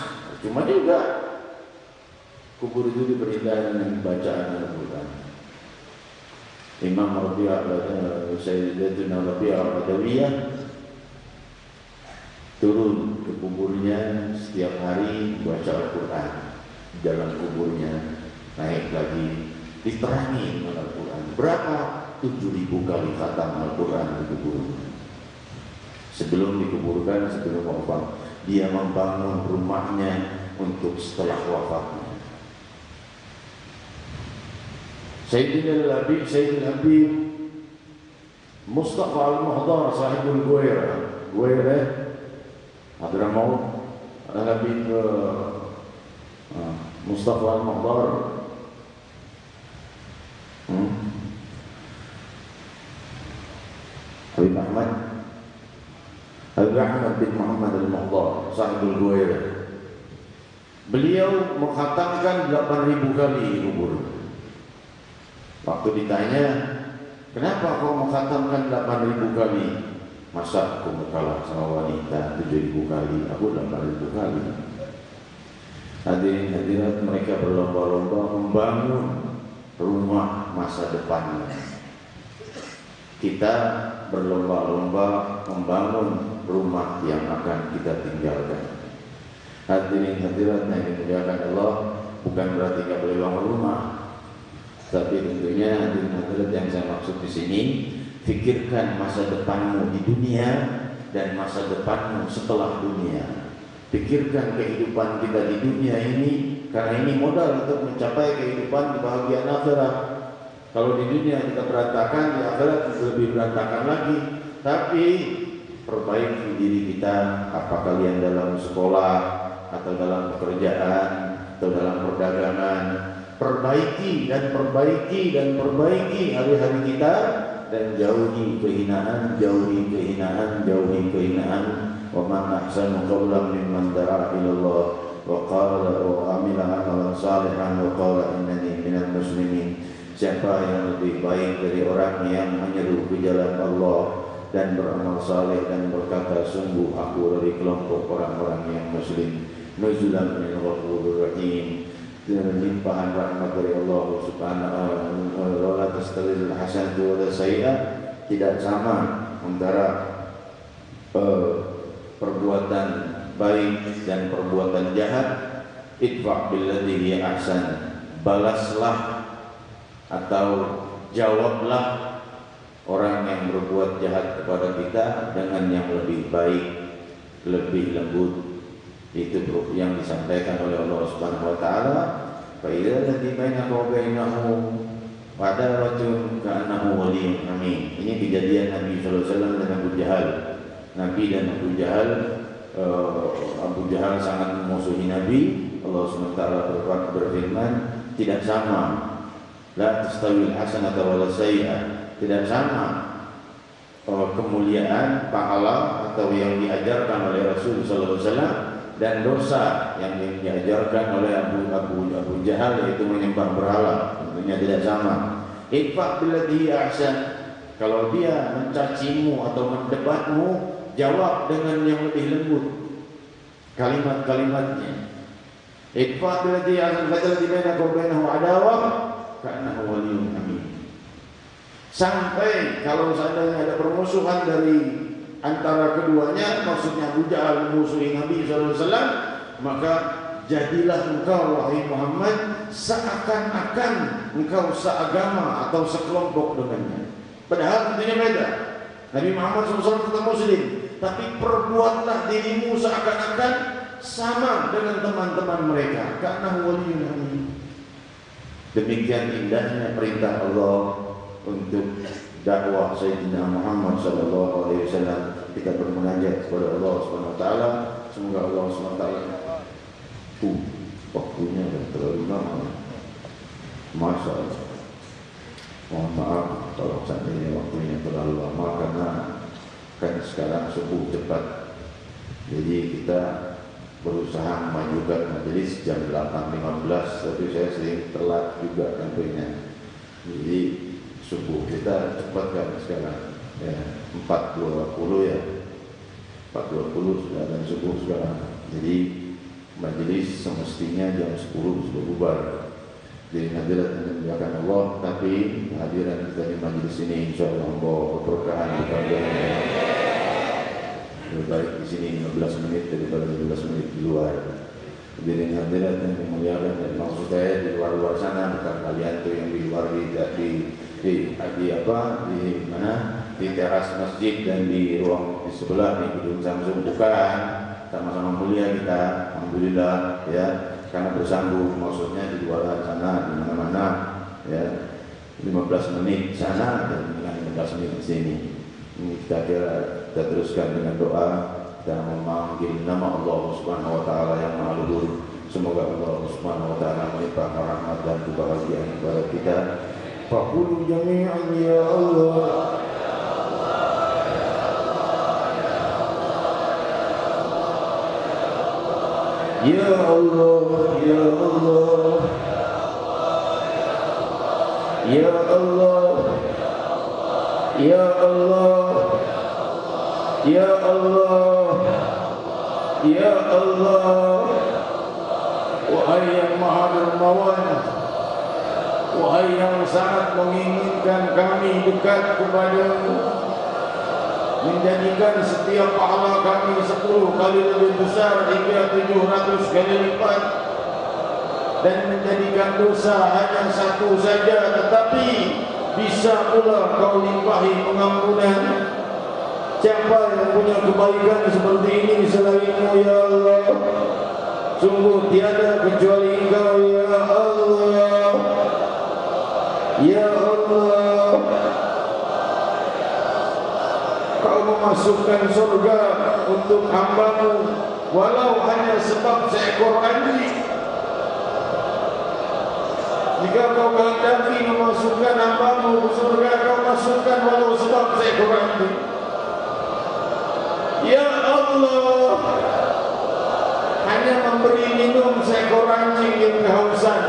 Cuma juga kubur itu dipindah dengan bacaan Al-Quran. Imam Rabi'ah Sayyidatuna Rabi'ah Al-Adawiyah turun ke kuburnya setiap hari baca Al-Quran. Dalam kuburnya naik lagi diterangi dengan Al-Quran. Berapa? 7.000 kali khatam Al-Quran di kuburnya. Sebelum dikuburkan, sebelum wafat, dia membangun rumahnya untuk setelah wafatnya. Sayyidina Al-Habib Mustafa Al-Muhdar sahibul Guairah Hadramaut Al-Habib Mustafa Al-Muhdar Habib Ahmad bin Muhammad Al-Muhdar sahibul Guairah. Beliau mengkhatamkan 8.000 kali di kubur. Waktu ditanya, kenapa kau mengkhatamkan 8.000 kali? Masa aku kalah sama wanita 7.000 kali, aku 8.000 kali. Hadirin-hadirat, mereka berlomba-lomba membangun rumah masa depannya. Kita berlomba-lomba membangun rumah yang akan kita tinggalkan. Hadirin-hadirat yang dimuliakan Allah, bukan berarti tidak boleh bangun rumah. Tapi tentunya hadirin-hadirat yang saya maksud di sini, fikirkan masa depanmu di dunia dan masa depanmu setelah dunia. Pikirkan kehidupan kita di dunia ini, karena ini modal untuk mencapai kehidupan kebahagiaan akhirat. Kalau di dunia kita berantakan, di akhirat lebih berantakan lagi. Tapi perbaiki diri kita, apa kalian dalam sekolah atau dalam pekerjaan atau dalam perdagangan, perbaiki dan perbaiki dan perbaiki hari-hari kita, dan jauhi kehinaan, jauhi kehinaan, jauhi kehinaan. Wa man ahsanu qawlan mimman da'a ila Allah wa qala wa amila amalan salihan wa qala innani minal muslimin. Siapa yang lebih baik dari orang yang menyeru ke jalan Allah dan beramal saleh dan berkata, sungguh aku dari kelompok orang-orang yang muslim. Nuzulan min ghafurur rahim. Limpahan rahmat dari Allah Subhanahu wa ta'ala. Tastawil hasanatu wa sayyi'ah. Tidak sama antara perbuatan baik dan perbuatan jahat. Idfa' billati hiya ahsan. Balaslah atau jawablah orang yang berbuat jahat kepada kita dengan yang lebih baik, lebih lembut. Itu yang disampaikan oleh Allah Subhanahu wa taala. Fa idza ladzi bainaka wa bainahu adawatun ka'annahu waliyyun hamim. Ini kejadian Nabi sallallahu alaihi wasallam dan Abu Jahal. Nabi dan Abu Jahal sangat memusuhi Nabi. Allah Subhanahu wa taala berfirman, tidak sama. La tastawil hasanata wala sayyi'ah. Tidak sama kemuliaan, pahala atau yang diajarkan oleh Rasul sallallahu alaihi wasallam dan dosa yang diajarkan oleh Abu Jahal, yaitu menyembah berhala. Tentunya tidak sama. Idfa' billati ahsan. Kalau dia mencacimu atau mendebatmu, jawab dengan yang lebih lembut kalimat-kalimatnya. Idfa' billati ahsan fadal bainaka wa bainahu adawah ka'annahu waliyyun hamim. Sampai kalau seandainya ada permusuhan dari antara keduanya, maksudnya Abu Jahal memusuhi Nabi SAW, maka jadilah engkau wahai Muhammad seakan-akan engkau seagama atau sekelompok dengannya. Padahal tentunya beda. Nabi Muhammad SAW tetap muslim, tapi perbuatlah dirimu seakan-akan sama dengan teman-teman mereka. Karena waliyyun hamim. Demikian indahnya perintah Allah untuk dakwah Sayyidina Muhammad sallallahu alaihi wasallam. kita bermunajat kepada Allah Subhanahu wa taala. Semoga Allah Subhanahu wa taala waktunya terlalu lama. Masya Allah. Mohon maaf kalau seandainya waktunya terlalu lama karena kan sekarang subuh cepat. Jadi kita berusaha memajukan majelis jam 8.15, tapi saya sering telat juga tentunya. Jadi subuh kita cepatkan sekarang ya, 4.20 ya, 4.20 sudah dan subuh sekarang. Jadi majelis semestinya jam 10 sudah bubar. Jadi hadirat yang dimuliakan Allah, tapi hadiran kita di majelis ini insyaallah membawa keberkahan di kajian. Lebih baik di sini 15 menit daripada 15 menit di luar. Hadirin hadirat yang dimuliakan, dan maksud saya di luar sana bukan kalian tuh yang di luar di mana, di teras masjid dan di ruang di sebelah di gedung Samsung, bukan. Sama-sama mulia kita, alhamdulillah ya, karena bersambung. Maksudnya di luar sana, di mana-mana ya, 15 menit sana dan 15 menit di sini. Ini kita teruskan dengan doa dan memanggil nama Allah Subhanahu wa taala yang Maha Luhur. Semoga Allah Subhanahu wa taala melimpahkan rahmat dan kebahagiaan kepada kita. Faqulu jami'an ya Allah. Ya Allah, ya Allah, ya Allah, ya Allah, ya Allah, ya Allah. Wahai yang Maha Dermawan, wahai yang sangat menginginkan kami dekat kepadamu, menjadikan setiap pahala kami 10 kali lebih besar hingga 700 kali lipat, dan menjadikan dosa hanya satu saja tetapi bisa pula kau limpahi pengampunan. Siapa yang punya kebaikan seperti ini selainmu ya Allah? Sungguh tiada kecuali Engkau ya Allah, ya Allah. Kau memasukkan surga untuk hamba-Mu walau hanya sebab seekor anjing. Jika Kau kehendaki memasukkan hamba-Mu ke surga, Kau masukkan walau sebab seekor anjing. Ya Allah, hanya memberi minum seekor anjing yang kehausan.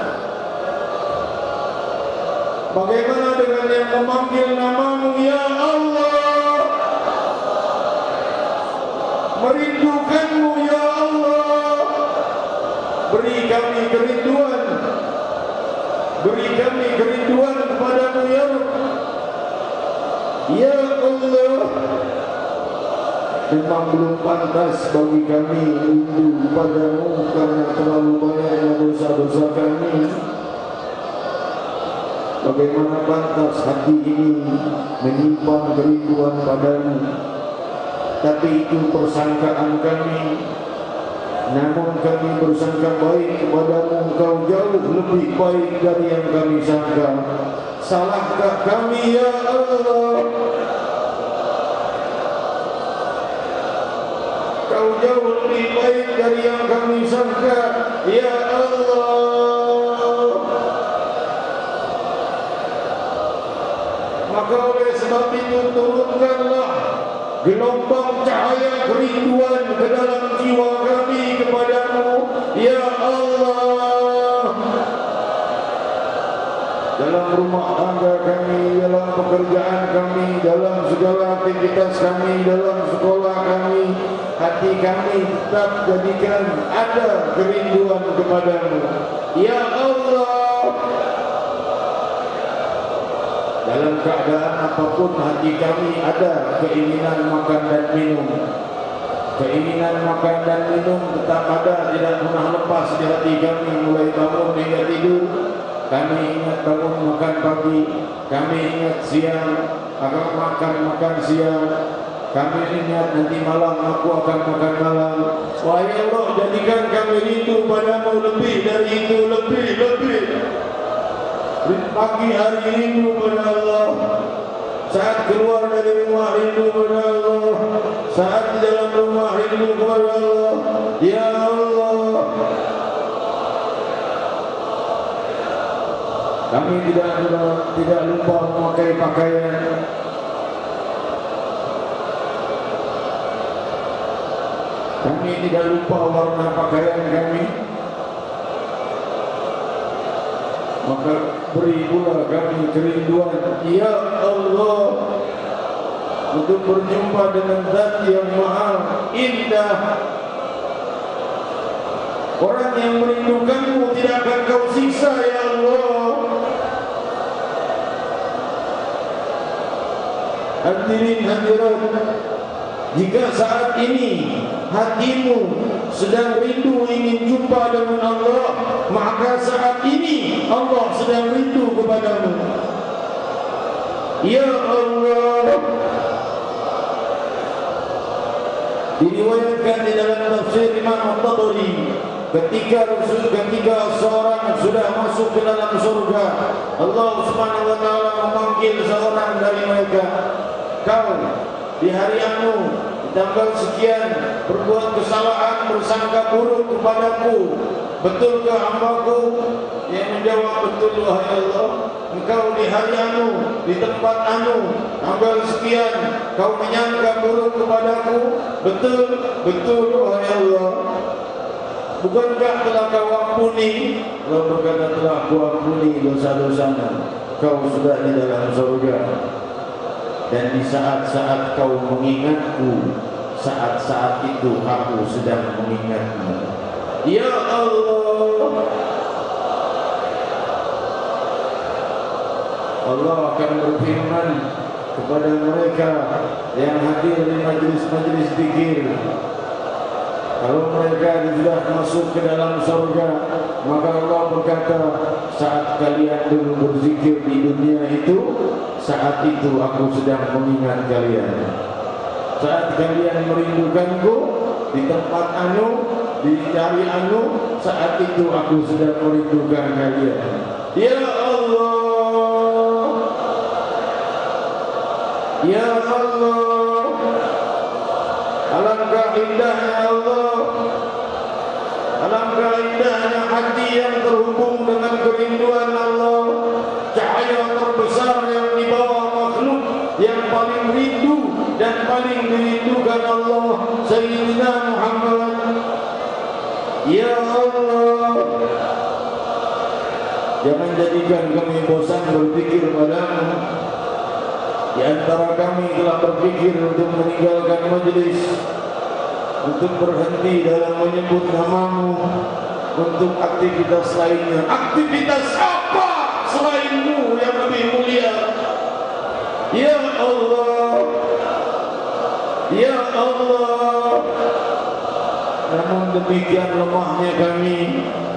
Bagaimana dengan yang memanggil nama-Mu ya Allah, merindukanmu ya Allah? Beri kami kerinduan, beri kami kerinduan kepadamu ya Rabb. Ya Allah, memang belum pantas bagi kami rindu kepadamu karena terlalu banyaknya dosa-dosa kami. Bagaimana pantas hati ini menyimpan kerinduan padamu? Tapi itu persangkaan kami. Namun kami bersangka baik kepadamu, Engkau jauh lebih baik dari yang kami sangka. Salahkah kami ya Allah? Kau jauh lebih baik dari yang kami sangka ya Allah. Maka oleh sebab itu turunkanlah gelombang cahaya kerinduan ke dalam jiwa kami kepadamu ya Allah. Dalam rumah tangga kami, dalam pekerjaan kami, dalam segala aktivitas kami, dalam sekolah kami, hati kami tetap jadikan ada kerinduan kepadamu ya Allah. Dalam keadaan apapun hati kami ada keinginan makan dan minum. Keinginan makan dan minum tetap ada, tidak pernah lepas di hati kami. Mulai bangun hingga tidur, kami ingat bangun makan pagi, kami ingat siang akan makan siang, kami ingat nanti malam aku akan makan malam. Wahai Allah, jadikan kami rindu padamu lebih dari itu, lebih. Pagi hari rindu pada Allah, saat keluar dari rumah rindu pada Allah, saat di dalam rumah rindu kepada Allah. Ya Allah, kami tidak lupa memakai pakaian. Kami tidak lupa warna pakaian kami. Maka beri pula kami kerinduan, ya Allah, untuk berjumpa dengan Zat yang Maha Indah. Orang yang merindukanmu tidak akan kau siksa, ya Allah. Hadirin hadirat, jika saat ini hatimu sedang rindu ingin jumpa dengan Allah, maka saat ini Allah sedang rindu kepadamu. Ya Allah, diriwayatkan di dalam tafsir Imam At-Tabari, ketika seorang sudah masuk ke dalam surga, Allah Subhanahu wa taala memanggil seorang dari mereka, kau di hari anu tanggal sekian berbuat kesalahan, bersangka buruk kepadaku, betulkah hambaku? Yang menjawab, betul wahai Allah. Engkau di hari anu, di tempat anu, tanggal sekian kau menyangka buruk kepadaku, betul wahai Allah. Bukankah telah kau ampuni? Allah berkata, telah aku ampuni dosa-dosanya. Kau sudah di dalam surga. Dan di saat-saat kau mengingatku, saat-saat itu aku sedang mengingatmu. Ya Allah, Allah akan berfirman kepada mereka yang hadir di majlis-majlis zikir. Kalau mereka sudah masuk ke dalam surga, maka Allah berkata, saat kalian dulu berzikir di dunia itu, saat itu aku sedang mengingat kalian. Saat kalian merindukanku di tempat anu, di hari anu, saat itu aku sedang merindukan kalian. Ya Allah, ya Allah, alangkah indahnya Allah, alangkah indahnya hati yang terhubung dengan kerinduan Allah. Cahaya terbesar yang dibawa makhluk yang paling rindu dan paling dirindukan Allah, Sayyidina Muhammad. Ya Allah, jangan jadikan kami bosan berpikir padamu. Di antara kami telah berpikir untuk meninggalkan majlis, untuk berhenti dalam menyebut namamu, untuk aktivitas lainnya. Aktivitas apa selainmu yang lebih mulia? Ya Allah, ya Allah. Namun demikian lemahnya kami,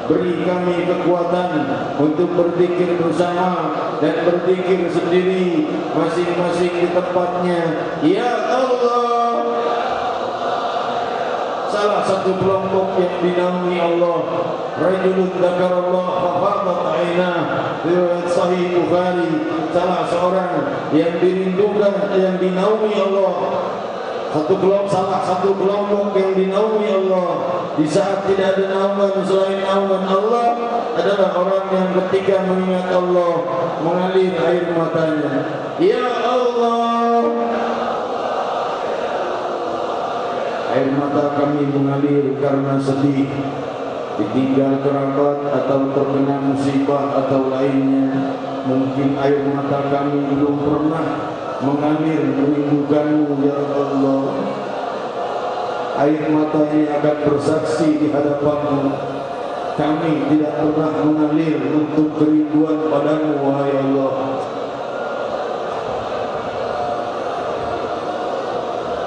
beri kami kekuatan untuk berzikir bersama dan berzikir sendiri masing-masing di tempatnya. Ya Allah, salah satu kelompok yang dinaungi Allah, rajulun dzakarallah fafadat ainah, riwayat Sahih Bukhari. Salah seorang yang dirindukan, yang dinaungi Allah. Salah satu kelompok yang dinaungi Allah di saat tidak ada naungan selain naungan Allah adalah orang yang ketika mengingat Allah mengalir air matanya. Ya Allah, air mata kami mengalir karena sedih, ditinggal kerabat atau terkena musibah atau lainnya. Mungkin air mata kami belum pernah mengalir merindukanmu, ya Allah. Air mata ini akan bersaksi di hadapanmu, kami tidak pernah mengalir untuk kerinduan padamu, wahai Allah.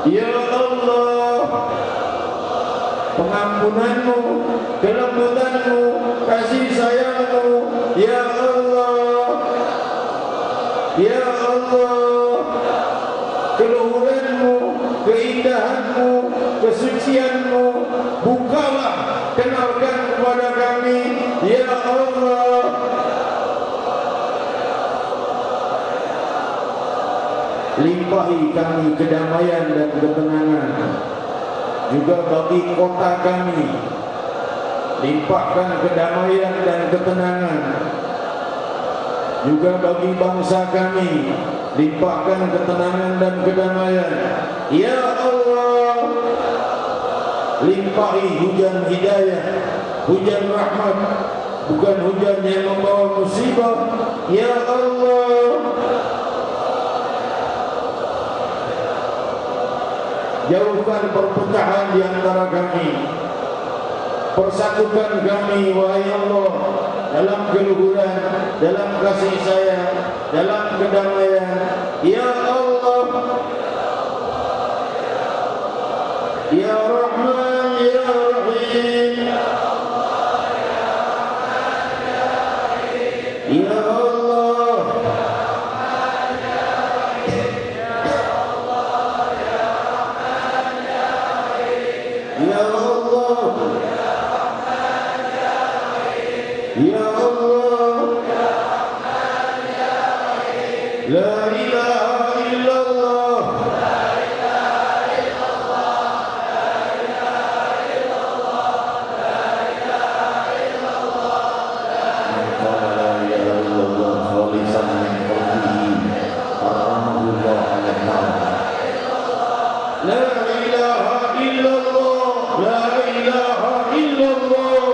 Ya Allah, pengampunanmu, kelembutanmu, kasih sayangmu, ya Allah, ya Allah, keluhuranmu, keindahanmu, kesucianmu, bukalah, kenalkan kepada kami, ya Allah. limpahi kami kedamaian dan ketenangan. Juga bagi kota kami, limpahkan kedamaian dan ketenangan. Juga bagi bangsa kami, limpahkan ketenangan dan kedamaian. Ya Allah, limpahi hujan hidayah, hujan rahmat, bukan hujan yang membawa musibah. Ya Allah, jauhkan perpecahan di antara kami, persatukan kami, wahai Allah, dalam keluhuran, dalam kasih sayang, dalam kedamaian. Ya Allah, Ya Rahman, Ya Rahim, Ya Allah, Ya Allah, Ya Allah, La ilaha illallah, Man qala la ilaha illallah khalisan min qalbihi harramahullah 'alan nar. La ilaha illallah, la ilaha illallah.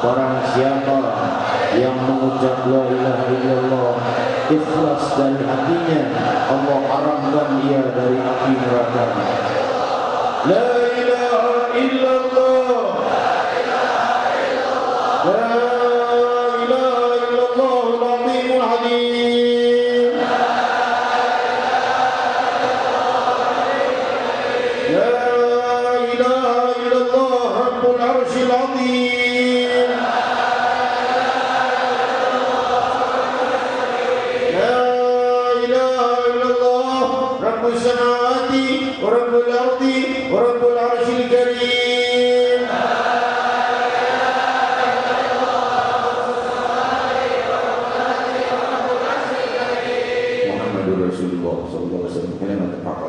Barang siapa yang mengucap la ilaha illallah ikhlas dari hatinya, Allah haramkan dia dari api neraka. La ilaha illallah, la ilaha illallah al-azimul halim. La ilaha illallah rabbul arsyil azim. La ilaha illallah rabbus samawati wa rabbul ardi wa rabbul arsyil karim. Muhammadur Rasulullah sallallahu alaihi wasallam. Kalimat al-haqq.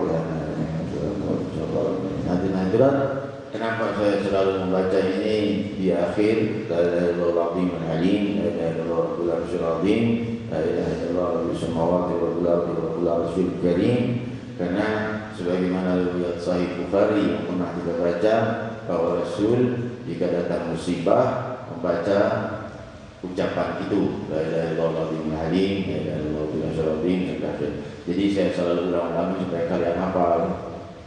Hadirin, kenapa saya selalu membaca ini di akhir la ilaha illallah al-azimul halim, la ilaha illallah rabbul arsyil azim, la ilaha illallah rabbus samawati wa rabbul ardi wa rabbul arsyil karim? Karena sebagaimana riwayat Sahih Bukhari yang pernah kita baca, bahwa Rasul jika datang musibah membaca ucapan itu, la ilaha illallah al-azimul halim, la ilaha illallah rabbul arsyil azim. Jadi saya selalu ulang-ulangi supaya kalian hafal.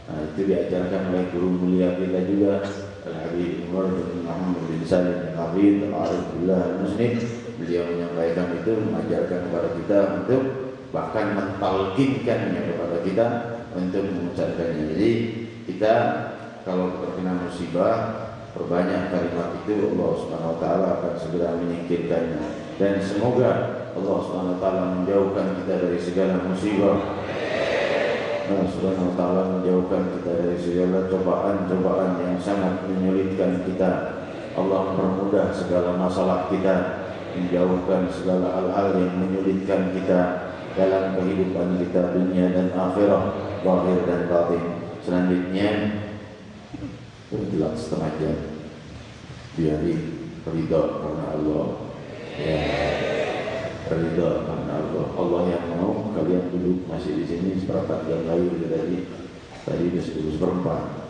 Nah, itu diajarkan oleh guru mulia kita juga, Al-Habib Umar bin Muhammad bin Salim bin Habib Al-Arifullah Al-Muslim. Beliau menyampaikan itu, mengajarkan kepada kita untuk bahkan mentalkinkannya kepada kita untuk mengucapkannya. Jadi kita kalau terkena musibah, perbanyak kalimat itu, Allah Subhanahu Wa Taala akan segera menyingkirkannya. Dan semoga Allah Subhanahu Wa Taala menjauhkan kita dari segala musibah. Allah Subhanahu Wa Taala menjauhkan kita dari segala cobaan-cobaan yang sangat menyulitkan kita. Allah mempermudah segala masalah kita, menjauhkan segala hal-hal yang menyulitkan kita dalam kehidupan kita dunia dan akhirat, zahir dan batin. Selanjutnya berjelas setengah jam. Biari ridha karena Allah. Ya, ridha karena Allah. Allah yang mau kalian duduk masih di sini seperempat jam lagi tadi di 10:04.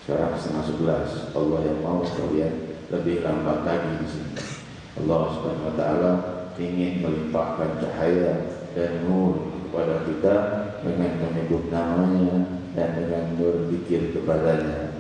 Sekarang 10:30. Allah yang mau kalian lebih lambat lagi di sini. Allah Subhanahu Wa Taala ingin melimpahkan cahaya dan nur kepada kita dengan menyebut namanya dan dengan berzikir kepadanya.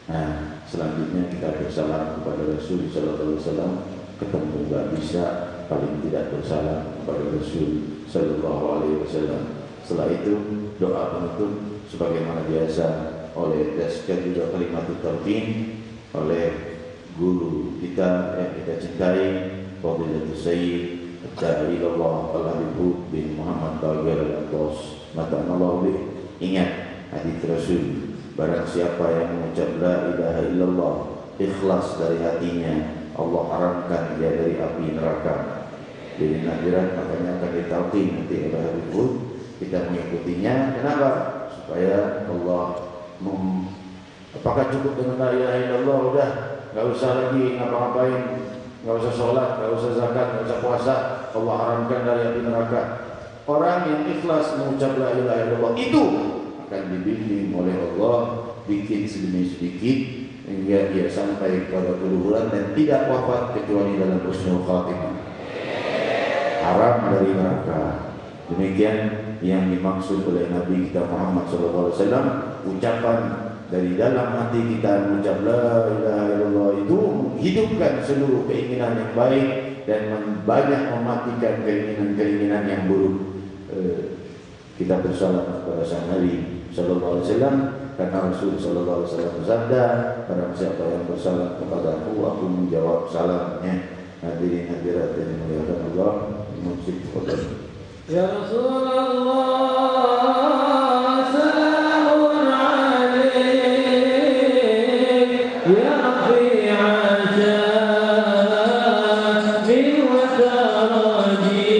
Nah, selanjutnya kita bersalam kepada Rasul Sallallahu Alaihi Wasallam. Ketemu nggak bisa, paling tidak bersalam kepada Rasul Sallallahu Alaihi Wasallam. Setelah itu doa penutup sebagaimana biasa oleh dan juga kalimat talqin oleh guru kita yang kita cintai, Fadilatul Sayyid Da'i Allah Al-Habib bin Muhammad Tawir Al-Abbas Mata'anallahu bih. Ingat hadits Rasul, barang siapa yang mengucap la ilaha illallah ikhlas dari hatinya, Allah haramkan dia dari api neraka. Jadi nadirat makanya akan ditalqin nanti oleh Habibur. Kita mengikutinya. Kenapa? Supaya Allah apakah cukup dengan la ilaha illallah udah nggak usah lagi ngapa-ngapain, nggak usah sholat, nggak usah zakat, nggak usah puasa, Allah haramkan dari api neraka. Orang yang ikhlas mengucap la ilaha illallah itu akan dibimbing oleh Allah sedikit demi sedikit hingga dia sampai pada keluhuran dan tidak wafat kecuali dalam husnul khatimah, haram dari neraka. Demikian yang dimaksud oleh Nabi kita Muhammad SAW. Ucapan dari dalam hati kita mengucap la ilaha illallah itu menghidupkan seluruh keinginan yang baik dan banyak mematikan keinginan-keinginan yang buruk. Kita bersalam kepada sang Nabi sallallahu alaihi wasallam karena Rasul sallallahu alaihi wasallam bersabda, barang siapa yang bersalam kepadaku, aku menjawab salamnya. Hadirin hadirat yang dimuliakan Allah, musik qadar. Ya Rasulullah, salamun alaik ya rafi'a syami wa daraji.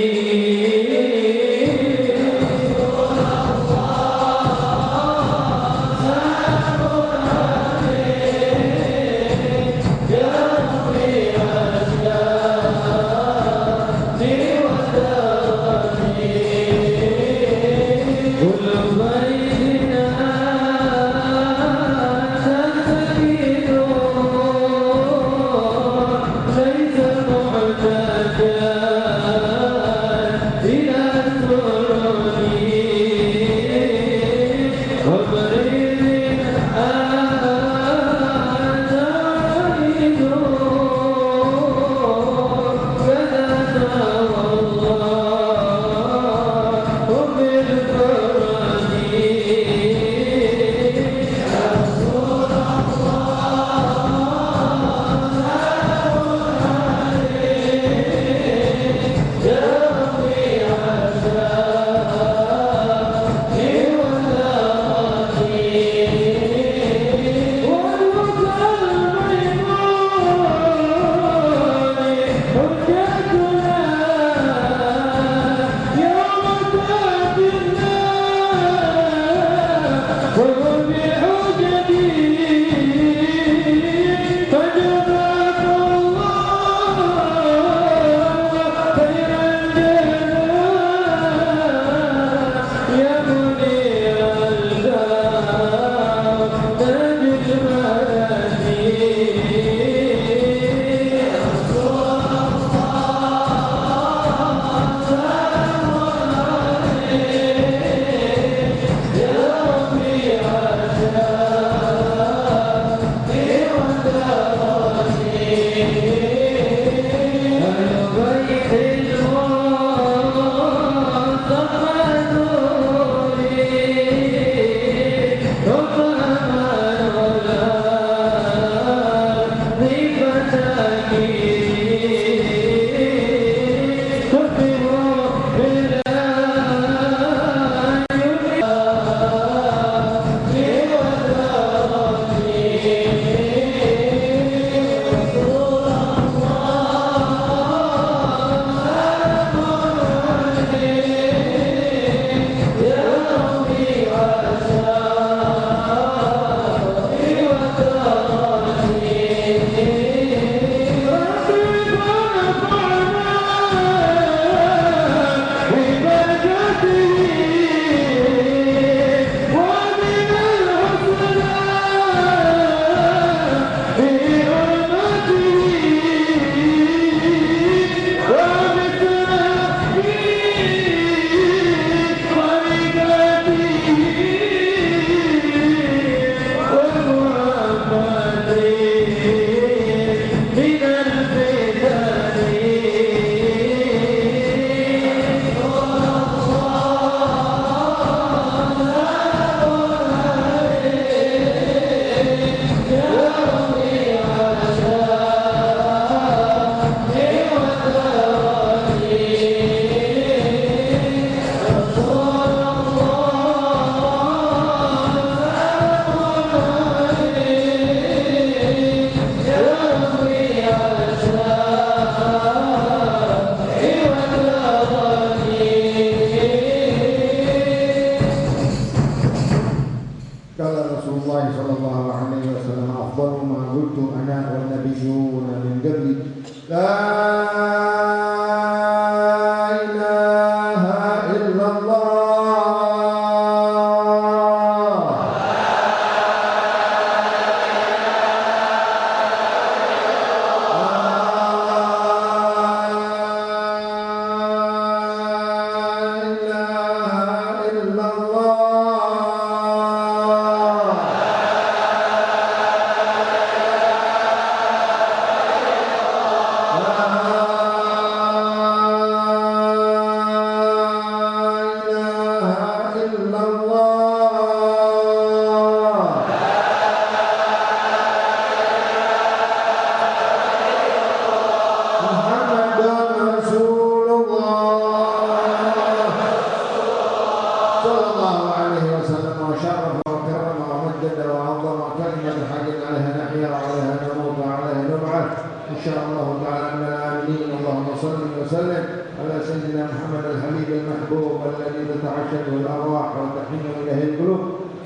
وصل وسلم على سيدنا محمد الحبيب المحبوب الذي تتعشق الأرواح وتحن إليه القلوب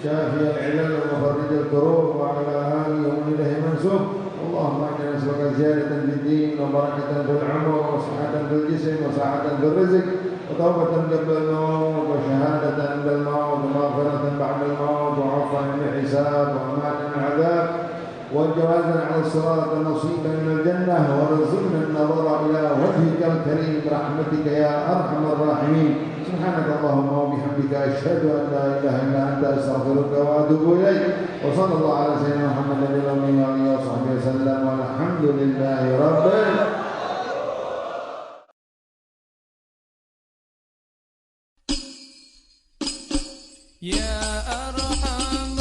شافي العلل ومفرج الكروب وعلى آله ومن إليه منسوب. اللهم إنا نسألك زيادة في الدين وبركة في العمر وصحة في الجسم وسعة في الرزق وتوبة قبل الموت وشهادة عند الموت ومغفرة بعد الموت وعفوا من الحساب وأمان من العذاب وجوازا على الصراط ونصيبا من الجنة ورزقنا النظر إلى وجهك الكريم برحمتك يا أرحم الراحمين. سبحانك اللهم وبحمدك أشهد أن لا إله إلا أنت أستغفرك وأتوب إليك. وصلى الله على سيدنا محمد النبي وآله وصحبه وسلم والحمد لله رب العالمين. يا أرحم